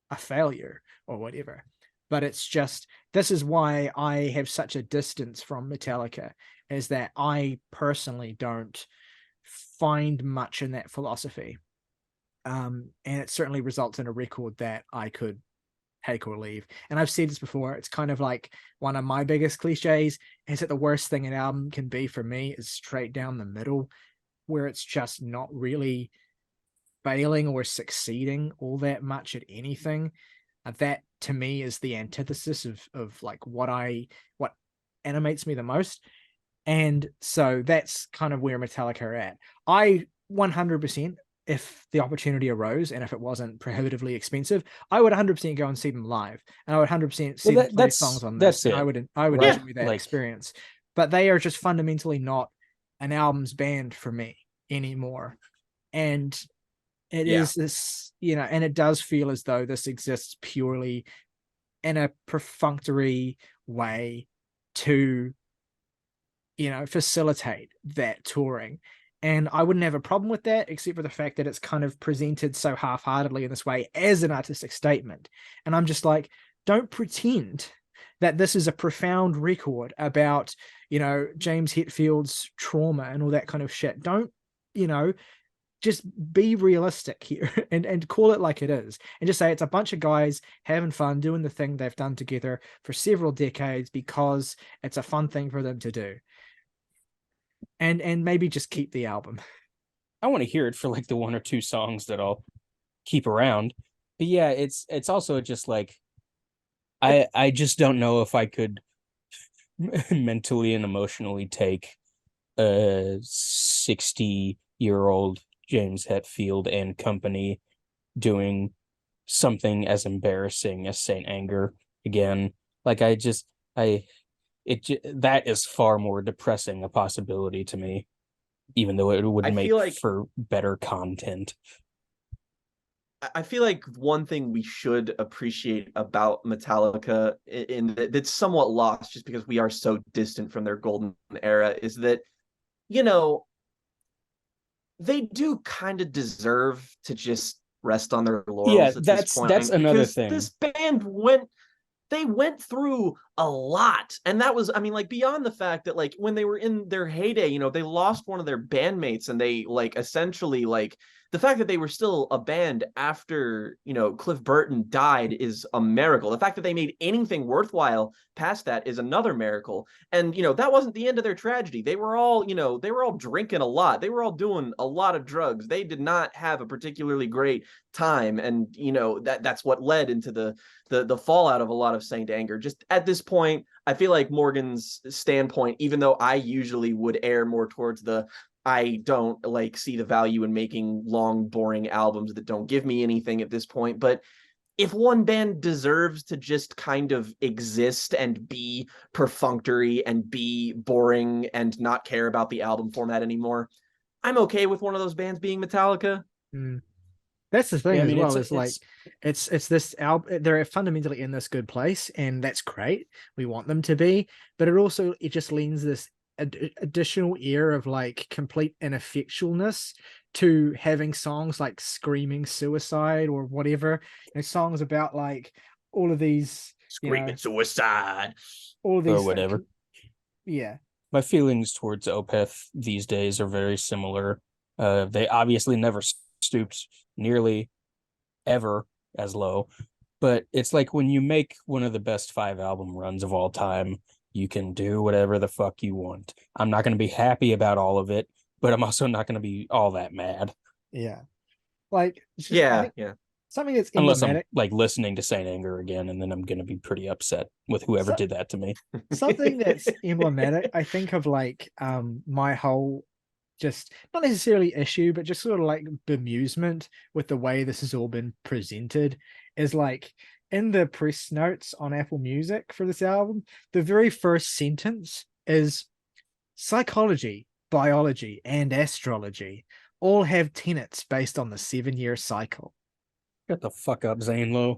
a failure or whatever. But it's just, this is why I have such a distance from Metallica, is that I personally don't find much in that philosophy. And it certainly results in a record that I could take or leave. And I've said this before, it's kind of like one of my biggest cliches is that the worst thing an album can be for me is straight down the middle, where it's just not really failing or succeeding all that much at anything. That to me is the antithesis of like what animates me the most. And so that's kind of where Metallica are at. I 100%, if the opportunity arose and if it wasn't prohibitively expensive, I would 100% go and see them live, and I would 100% see them play songs on this. And I would enjoy that experience. But they are just fundamentally not an albums band for me anymore. And it is this, and it does feel as though this exists purely in a perfunctory way to, facilitate that touring. And I wouldn't have a problem with that, except for the fact that it's kind of presented so half-heartedly in this way as an artistic statement. And I'm just like, don't pretend that this is a profound record about, James Hetfield's trauma and all that kind of shit. Don't, just be realistic here and call it like it is, and just say it's a bunch of guys having fun doing the thing they've done together for several decades because it's a fun thing for them to do. And maybe just keep the album. I want to hear it for like the one or two songs that I'll keep around. But yeah, it's also just like I just don't know if I could mentally and emotionally take a 60-year-old James Hetfield and company doing something as embarrassing as Saint Anger again. Like that is far more depressing a possibility to me, even though it would make for better content. I feel like one thing we should appreciate about Metallica, that's somewhat lost just because we are so distant from their golden era, is that, they do kind of deserve to just rest on their laurels at this point. That's another thing. This band went through a lot. And that was, beyond the fact that like when they were in their heyday, they lost one of their bandmates, and they essentially the fact that they were still a band after, Cliff Burton died is a miracle. The fact that they made anything worthwhile past that is another miracle. And, that wasn't the end of their tragedy. They were all drinking a lot. They were all doing a lot of drugs. They did not have a particularly great time. And, that's what led into the fallout of a lot of Saint Anger. Just at this point, I feel like Morgan's standpoint, even though I usually would err more towards I don't see the value in making long, boring albums that don't give me anything at this point. But if one band deserves to just kind of exist and be perfunctory and be boring and not care about the album format anymore, I'm okay with one of those bands being Metallica. That's the thing as well. It's this album. They're fundamentally in this good place, and that's great. We want them to be, but it just lends this additional air of complete ineffectualness to having songs like Screaming Suicide or whatever, songs about all of these Screaming Suicide, all these or whatever. My feelings towards Opeth these days are very similar. They obviously never stooped nearly ever as low, but it's like when you make one of the best 5 album runs of all time, you can do whatever the fuck you want. I'm not going to be happy about all of it, but I'm also not going to be all that mad. Yeah. Something that's unless I'm listening to Saint Anger again, and then I'm going to be pretty upset with whoever did that to me. Something that's emblematic, I think, of my whole just not necessarily issue, but just sort of like bemusement with the way this has all been presented is like in the press notes on Apple Music for this album, the very first sentence is psychology, biology, and astrology all have tenets based on the 7-year cycle. Get the fuck up, Zane Lowe.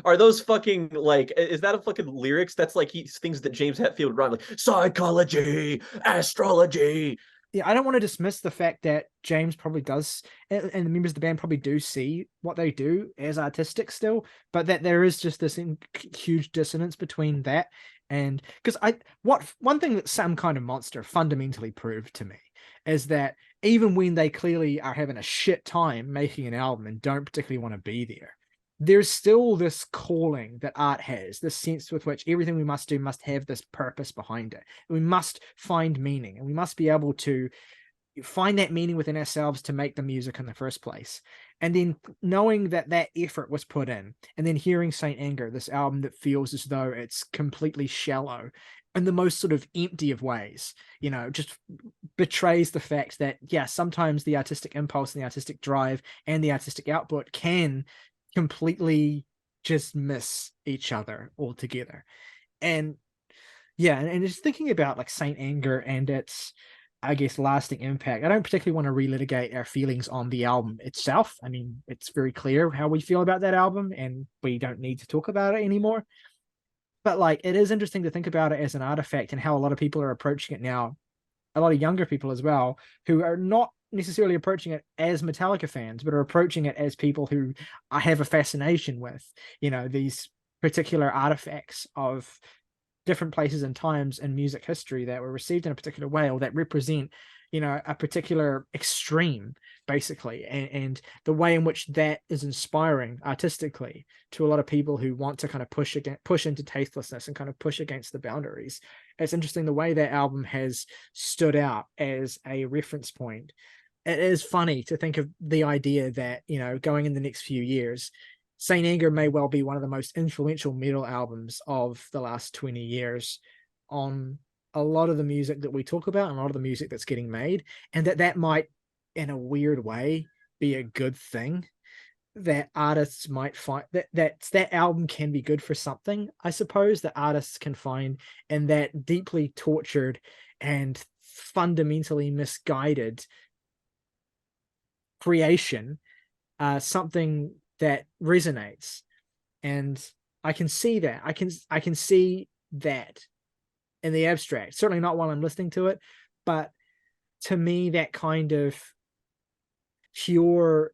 Are those fucking like, is that a fucking lyrics? That's like things that James Hetfield would write, like psychology, astrology. Yeah, I don't want to dismiss the fact that James probably does, and the members of the band probably do see what they do as artistic still, but that there is just this huge dissonance between that and because one thing that Some Kind of Monster fundamentally proved to me is that even when they clearly are having a shit time making an album and don't particularly want to be there, there's still this calling that art has, this sense with which everything we must do must have this purpose behind it. We must find meaning, and we must be able to find that meaning within ourselves to make the music in the first place. And then knowing that that effort was put in, and then hearing Saint Anger, this album that feels as though it's completely shallow in the most sort of empty of ways, you know, just betrays the fact that, yeah, sometimes the artistic impulse and the artistic drive and the artistic output can completely just miss each other altogether. And yeah, and just thinking about like Saint Anger and its, I guess, lasting impact, I don't particularly want to relitigate our feelings on the album itself. I mean, it's very clear how we feel about that album and we don't need to talk about it anymore. But like, it is interesting to think about it as an artifact and how a lot of people are approaching it now, a lot of younger people as well, who are not necessarily approaching it as Metallica fans, but are approaching it as people who I have a fascination with, you know, these particular artifacts of different places and times in music history that were received in a particular way, or that represent, you know, a particular extreme, basically, and the way in which that is inspiring artistically to a lot of people who want to kind of push into tastelessness and kind of push against the boundaries. It's interesting the way that album has stood out as a reference point. It is funny to think of the idea that, you know, going in the next few years, Saint Anger may well be one of the most influential metal albums of the last 20 years on a lot of the music that we talk about and a lot of the music that's getting made, and that might, in a weird way, be a good thing. That artists might find that album can be good for something, I suppose, that artists can find in that deeply tortured and fundamentally misguided creation, something that resonates. And I can see that. I can see that in the abstract. Certainly not while I'm listening to it, but to me, that kind of pure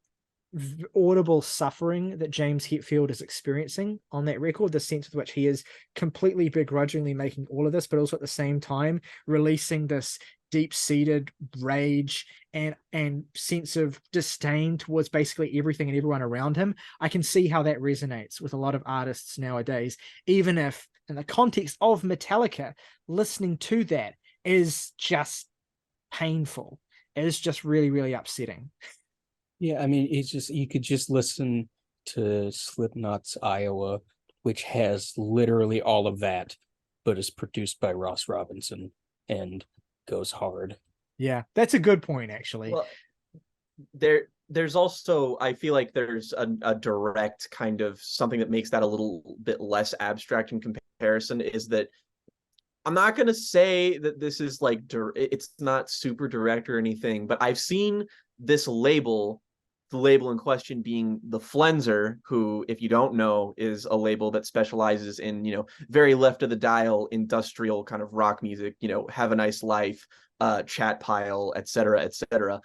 audible suffering that James Hetfield is experiencing on that record, the sense with which he is completely begrudgingly making all of this, but also at the same time releasing this deep-seated rage and sense of disdain towards basically everything and everyone around him. I can see how that resonates with a lot of artists nowadays, even if in the context of Metallica, listening to that is just painful. It is just really, really upsetting. Yeah, I mean, it's just, you could just listen to Slipknot's Iowa, which has literally all of that, but is produced by Ross Robinson and goes hard. Yeah, that's a good point, actually. Well, there's also, I feel like there's a direct kind of something that makes that a little bit less abstract in comparison, is that I'm not going to say that this is like, it's not super direct or anything, but I've seen this label, the label in question being the Flenser, who, if you don't know, is a label that specializes in, you know, very left of the dial industrial kind of rock music, you know, Have a Nice Life, Chat Pile, etc., etc.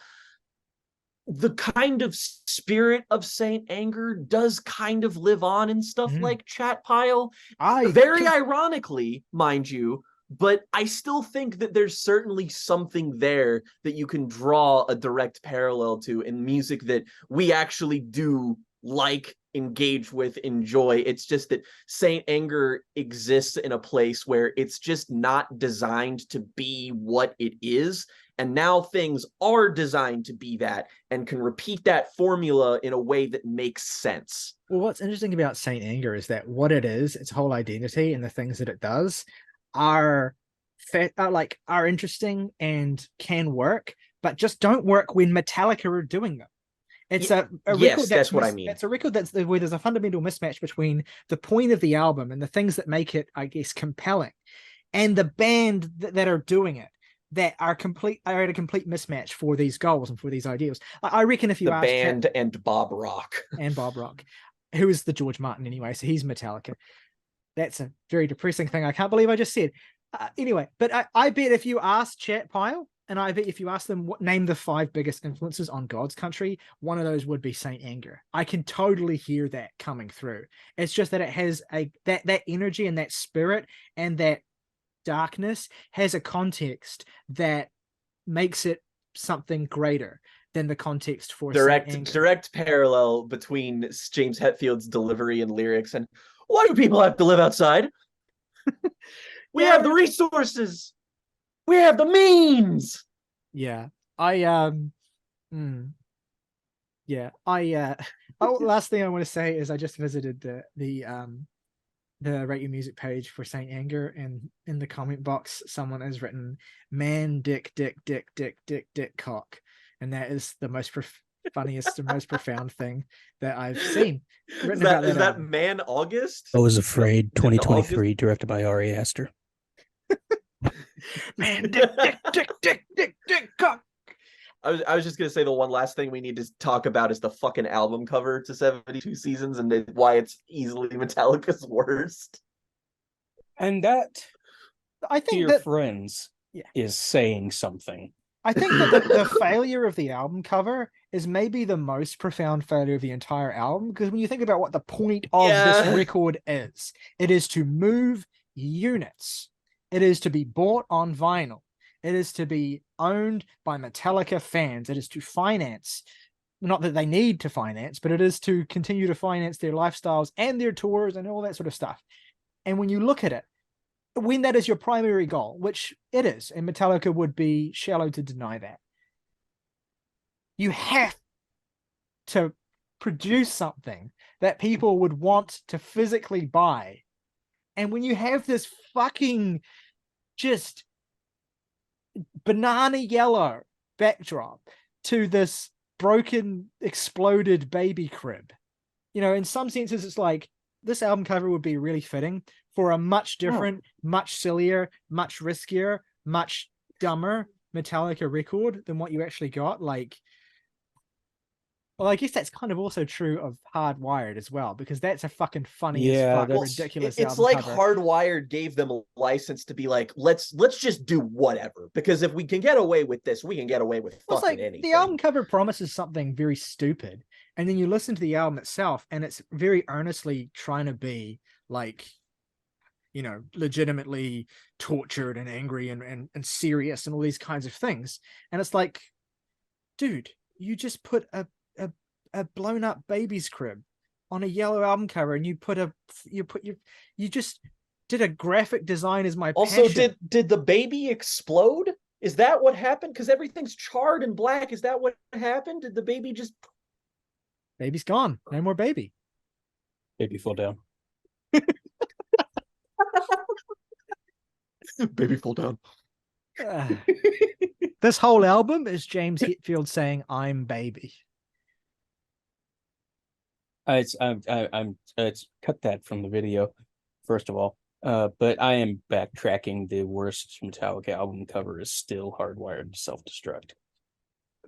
The kind of spirit of Saint Anger does kind of live on in stuff like Chat Pile. Very ironically, mind you, but I still think that there's certainly something there that you can draw a direct parallel to in music that we actually do like, engage with, enjoy. It's just that Saint Anger exists in a place where it's just not designed to be what it is. And now things are designed to be that and can repeat that formula in a way that makes sense. Well, what's interesting about Saint Anger is that what it is, its whole identity and the things that it does are are interesting and can work, but just don't work when Metallica are doing them. It's a yes, record that's what I mean. It's a record where there's a fundamental mismatch between the point of the album and the things that make it, I guess, compelling, and the band that are doing it that are at a complete mismatch for these goals and for these ideals. I reckon if you ask band and Bob Rock who is the George Martin anyway, so he's Metallica. That's a very depressing thing. I can't believe I just said. Anyway, but I bet if you ask Chat Pile, and I bet if you ask them name the 5 biggest influences on God's Country, one of those would be Saint Anger. I can totally hear that coming through. It's just that it has that energy and that spirit and that darkness has a context that makes it something greater than the context for direct parallel between James Hetfield's delivery and lyrics and why do people have to live outside? We have the resources. We have the means. Yeah. Last thing I want to say is I just visited the Rate Your Music page for Saint Anger, and in the comment box someone has written man dick cock, and that is the most funniest and most profound thing that I've seen. Is that Man August? I Was Afraid 2023, directed by Ari Aster. Man dick cock. I was just gonna say the one last thing we need to talk about is the fucking album cover to 72 Seasons and why it's easily Metallica's worst. And that, I think, dear friends, is saying something. I think that the failure of the album cover is maybe the most profound failure of the entire album, because when you think about what the point of this record is, it is to move units. It is to be bought on vinyl. It is to be owned by Metallica fans. It is to finance, not that they need to finance, but it is to continue to finance their lifestyles and their tours and all that sort of stuff. And when you look at it, when that is your primary goal, which it is, and Metallica would be shallow to deny that, you have to produce something that people would want to physically buy. And when you have this fucking just banana yellow backdrop to this broken, exploded baby crib, in some senses, it's like this album cover would be really fitting for a much different, much sillier, much riskier, much dumber Metallica record than what you actually got. Well, I guess that's kind of also true of Hardwired as well, because that's a fucking funny as fuck, ridiculous. It's like cover. Hardwired gave them a license to be like, let's just do whatever, because if we can get away with this, we can get away with fucking anything. The album cover promises something very stupid, and then you listen to the album itself, and it's very earnestly trying to be like, legitimately tortured and angry and serious and all these kinds of things. And it's like, dude, you just put a blown up baby's crib on a yellow album cover, and you just did a graphic design as my also passion. Did the baby explode? Is that what happened? Because everything's charred and black. Is that what happened? Did the baby just... Baby's gone. No more baby. Baby fell down. Baby fall down. This whole album is James Hetfield saying, "I'm baby." It's cut that from the video, first of all. But I am backtracking. The worst Metallica album cover is still Hardwired to Self-Destruct.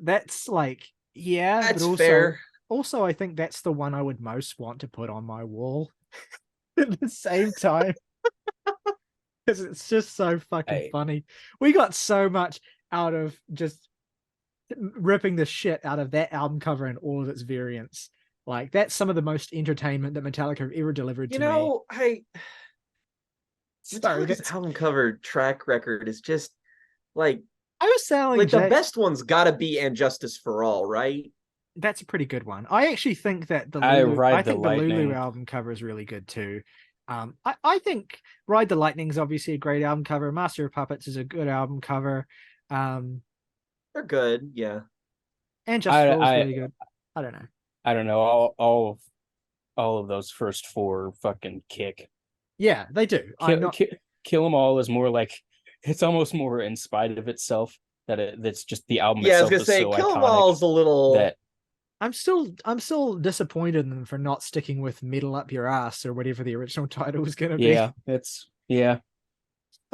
That's that's but also, fair. Also, I think that's the one I would most want to put on my wall at the same time. Because it's just so fucking funny. We got so much out of just ripping the shit out of that album cover and all of its variants. That's some of the most entertainment that Metallica have ever delivered to me. Metallica's album cover track record is just I was saying, the best one's gotta be And Justice for All, right? That's a pretty good one. I actually think that the Lulu album cover is really good too. I think Ride the Lightning is obviously a great album cover. Master of Puppets is a good album cover. They're good, yeah. And Justice for All is really good. I don't know. I don't know. All of those first 4 fucking kick. Yeah, they do. Kill Them All is more like it's almost more in spite of itself that's just the album Yeah, I was itself gonna is say, so Kill 'Em iconic All's a little. that I'm still disappointed in them for not sticking with "Metal Up Your Ass" or whatever the original title was going to be.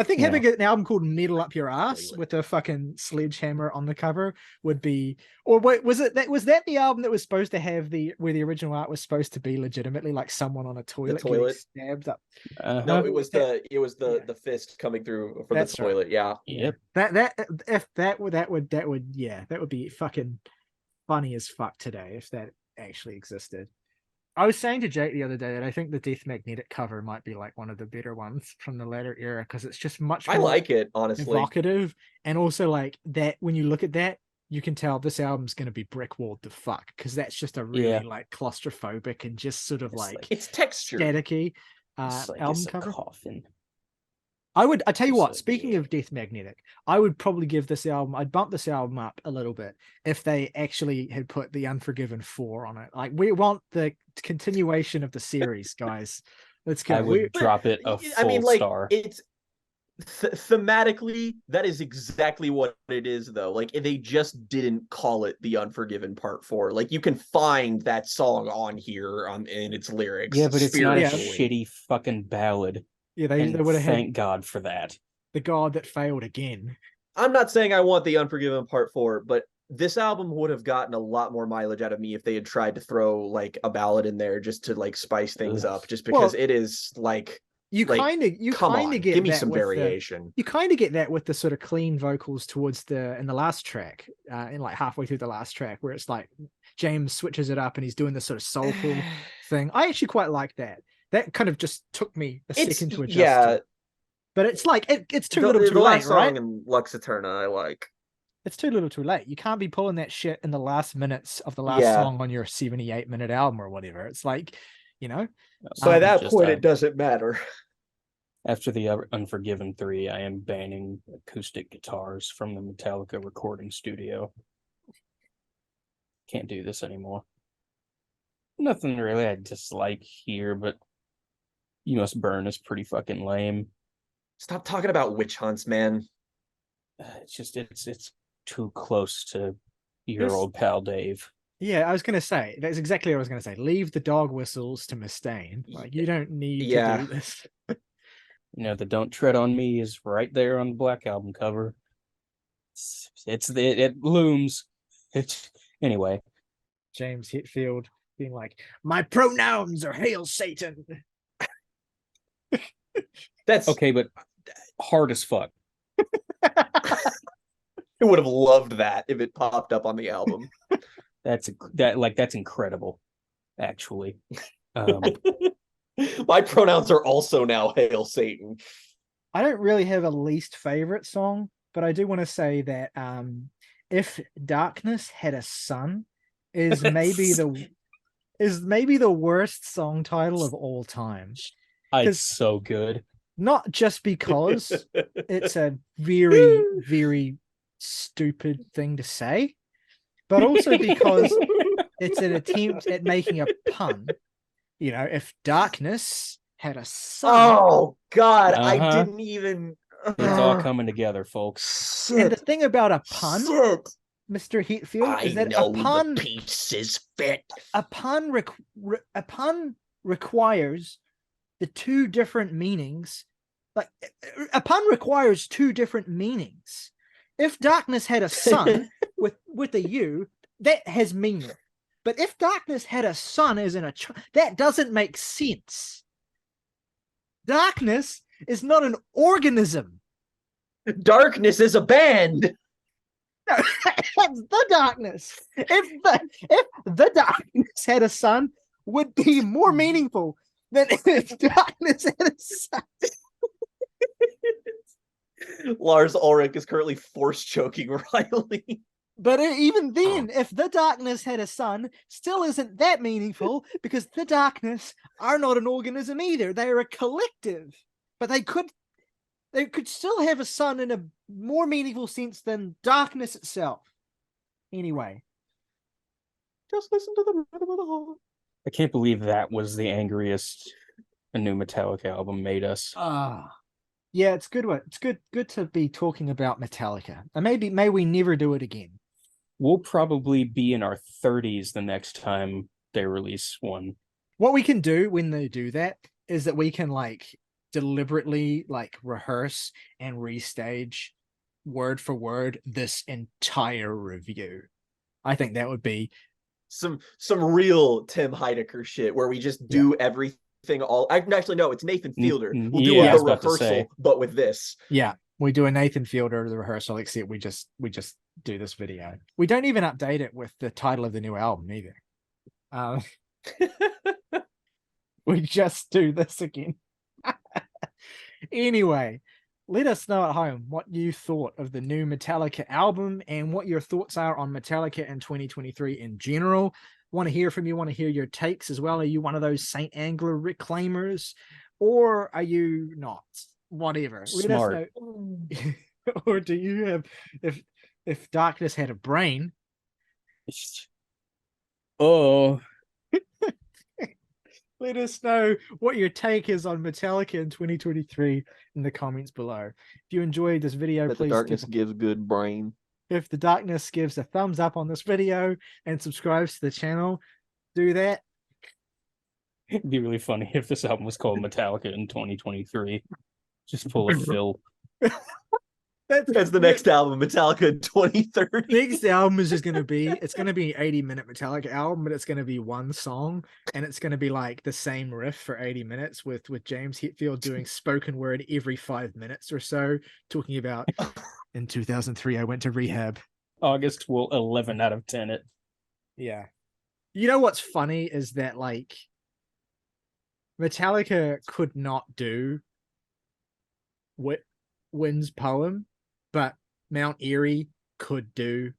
I think having an album called "Metal Up Your Ass" with a fucking sledgehammer on the cover would be. Or wait, was that the album that was supposed to have where the original art was supposed to be legitimately like someone on a toilet getting stabbed up? No, it was the fist coming through for That's the toilet. right. Yeah. Yep. That would be fucking funny as fuck today if that actually existed. I was saying to Jake the other day that I think the Death Magnetic cover might be like one of the better ones from the latter era because it's just much more I like it, honestly. evocative, and also like that when you look at that, you can tell this album's going to be brick walled the fuck because that's just a really like claustrophobic and just sort of it's texture, staticky album cover. Coffin. I tell you what, speaking of Death Magnetic, I would probably I'd bump this album up a little bit if they actually had put the Unforgiven 4 on it. Like, we want the continuation of the series, guys. Let's go. I would drop it a full star. It's thematically, that is exactly what it is, though. Like, they just didn't call it the Unforgiven Part 4. Like, you can find that song on here in its lyrics. Yeah, but it's not a shitty fucking ballad. Yeah, they would have thank God for that. The God that failed again. I'm not saying I want the Unforgiven Part 4, but this album would have gotten a lot more mileage out of me if they had tried to throw like a ballad in there just to like spice things up, just because it is like you kind of get give me some variation. You kind of get that with the sort of clean vocals towards in the last track, in like halfway through the last track, where it's like James switches it up and he's doing this sort of soulful thing. I actually quite like that. That kind of just took me a second to adjust to. But it's like it's too little too late, right? In Lux Eterna, I like. It's too little too late. You can't be pulling that shit in the last minutes of the last song on your 78-minute album or whatever. It's like, you know. So at that point, it doesn't matter. After the Unforgiven 3, I am banning acoustic guitars from the Metallica recording studio. Can't do this anymore. Nothing really I dislike here, but You Must Burn is pretty fucking lame. Stop talking about witch hunts, man. It's just it's too close to your old pal Dave. Yeah, I was gonna say that's exactly what I was gonna say. Leave the dog whistles to Mustaine. Like, you don't need to do this. The Don't Tread on Me is right there on the Black Album cover. It looms. Anyway. James Hetfield being like, my pronouns are Hail Satan. That's okay, but hard as fuck. I would have loved that if it popped up on the album. That's incredible, actually. My pronouns are also now Hail Satan. I don't really have a least favorite song, but I do want to say that If Darkness Had a Sun is maybe the worst song title of all time. It's so good. Not just because it's a very, very stupid thing to say, but also because it's an attempt at making a pun. If darkness had a sun. Oh God, I didn't even. It's all coming together, folks. Shit. And the thing about a pun, Mr. Hetfield, is that a pun the pieces fit. A pun requires the two different meanings. Like, a pun requires two different meanings. If darkness had a sun with a U, that has meaning. But if darkness had a sun as in that doesn't make sense. Darkness is not an organism. Darkness is a band. No, that's the darkness. If the darkness had a sun, would be more meaningful than if darkness had a sun. Lars Ulrich is currently force choking Ryley. But even then, if the darkness had a sun, still isn't that meaningful because the darkness are not an organism either. They are a collective. But they could still have a sun in a more meaningful sense than darkness itself. Anyway. Just listen to the rhythm of the heart. I can't believe that was the angriest a new Metallica album made us. Yeah, it's good. It's good to be talking about Metallica. And may we never do it again. We'll probably be in our 30s the next time they release one. What we can do when they do that is that we can like deliberately like rehearse and restage word for word this entire review. I think that would be some real Tim Heidecker shit where we just do everything all. Actually, no, it's Nathan Fielder. We'll do I the was about to say. rehearsal, but with this. Yeah, we do a Nathan Fielder the rehearsal, except we just do this video. We don't even update it with the title of the new album either. We just do this again. Anyway, let us know at home what you thought of the new Metallica album and what your thoughts are on Metallica in 2023 in general. Want to hear from you, want to hear your takes as well. Are you one of those St. Angler reclaimers, or are you not? Whatever. Smart. Or do you have, if darkness had a brain? Oh, let us know what your take is on Metallica in 2023 in the comments below. If you enjoyed this video, please. The darkness gives good brain. If the darkness gives a thumbs up on this video and subscribes to the channel, do that. It'd be really funny if this album was called Metallica in 2023. Just full of Phil. That's the next album, Metallica in 2030. Next album is just going to be, it's going to be an 80-minute Metallica album, but it's going to be one song, and it's going to be like the same riff for 80 minutes with James Hetfield doing spoken word every 5 minutes or so, talking about, in 2003, I went to rehab. August will 11 out of 10 it. Yeah. You know what's funny is that, like, Metallica could not do Wynn's poem, but Mount Erie could do.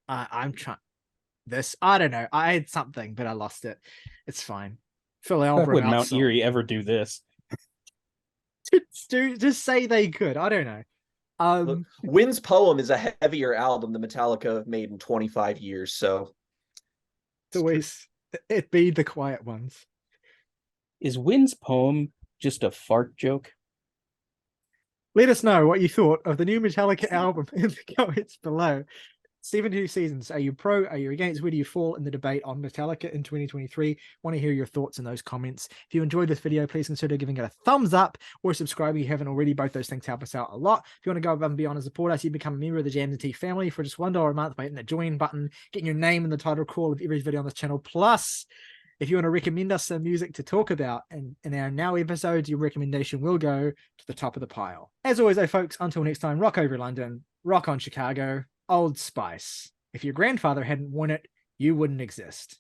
I'm trying this. I don't know. I had something, but I lost it. It's fine. Phil Elbrum. Would Mount Erie ever do this? Just say they could. I don't know. Look, Wynn's poem is a heavier album than Metallica have made in 25 years. So it's always it be the quiet ones. Is Wynn's poem just a fart joke? Let us know what you thought of the new Metallica album in the comments below. 72 seasons. Are you pro? Are you against? Where do you fall in the debate on Metallica in 2023? Want to hear your thoughts in those comments. If you enjoyed this video, please consider giving it a thumbs up or subscribe if you haven't already. Both those things help us out a lot. If you want to go above and beyond and support us, you become a member of the Jams and Tea family for just $1 a month by hitting the join button, getting your name in the title call of every video on this channel. Plus, if you want to recommend us some music to talk about in our now episodes, your recommendation will go to the top of the pile. As always, though, folks, until next time, rock over London, rock on Chicago, Old Spice. If your grandfather hadn't worn it, you wouldn't exist.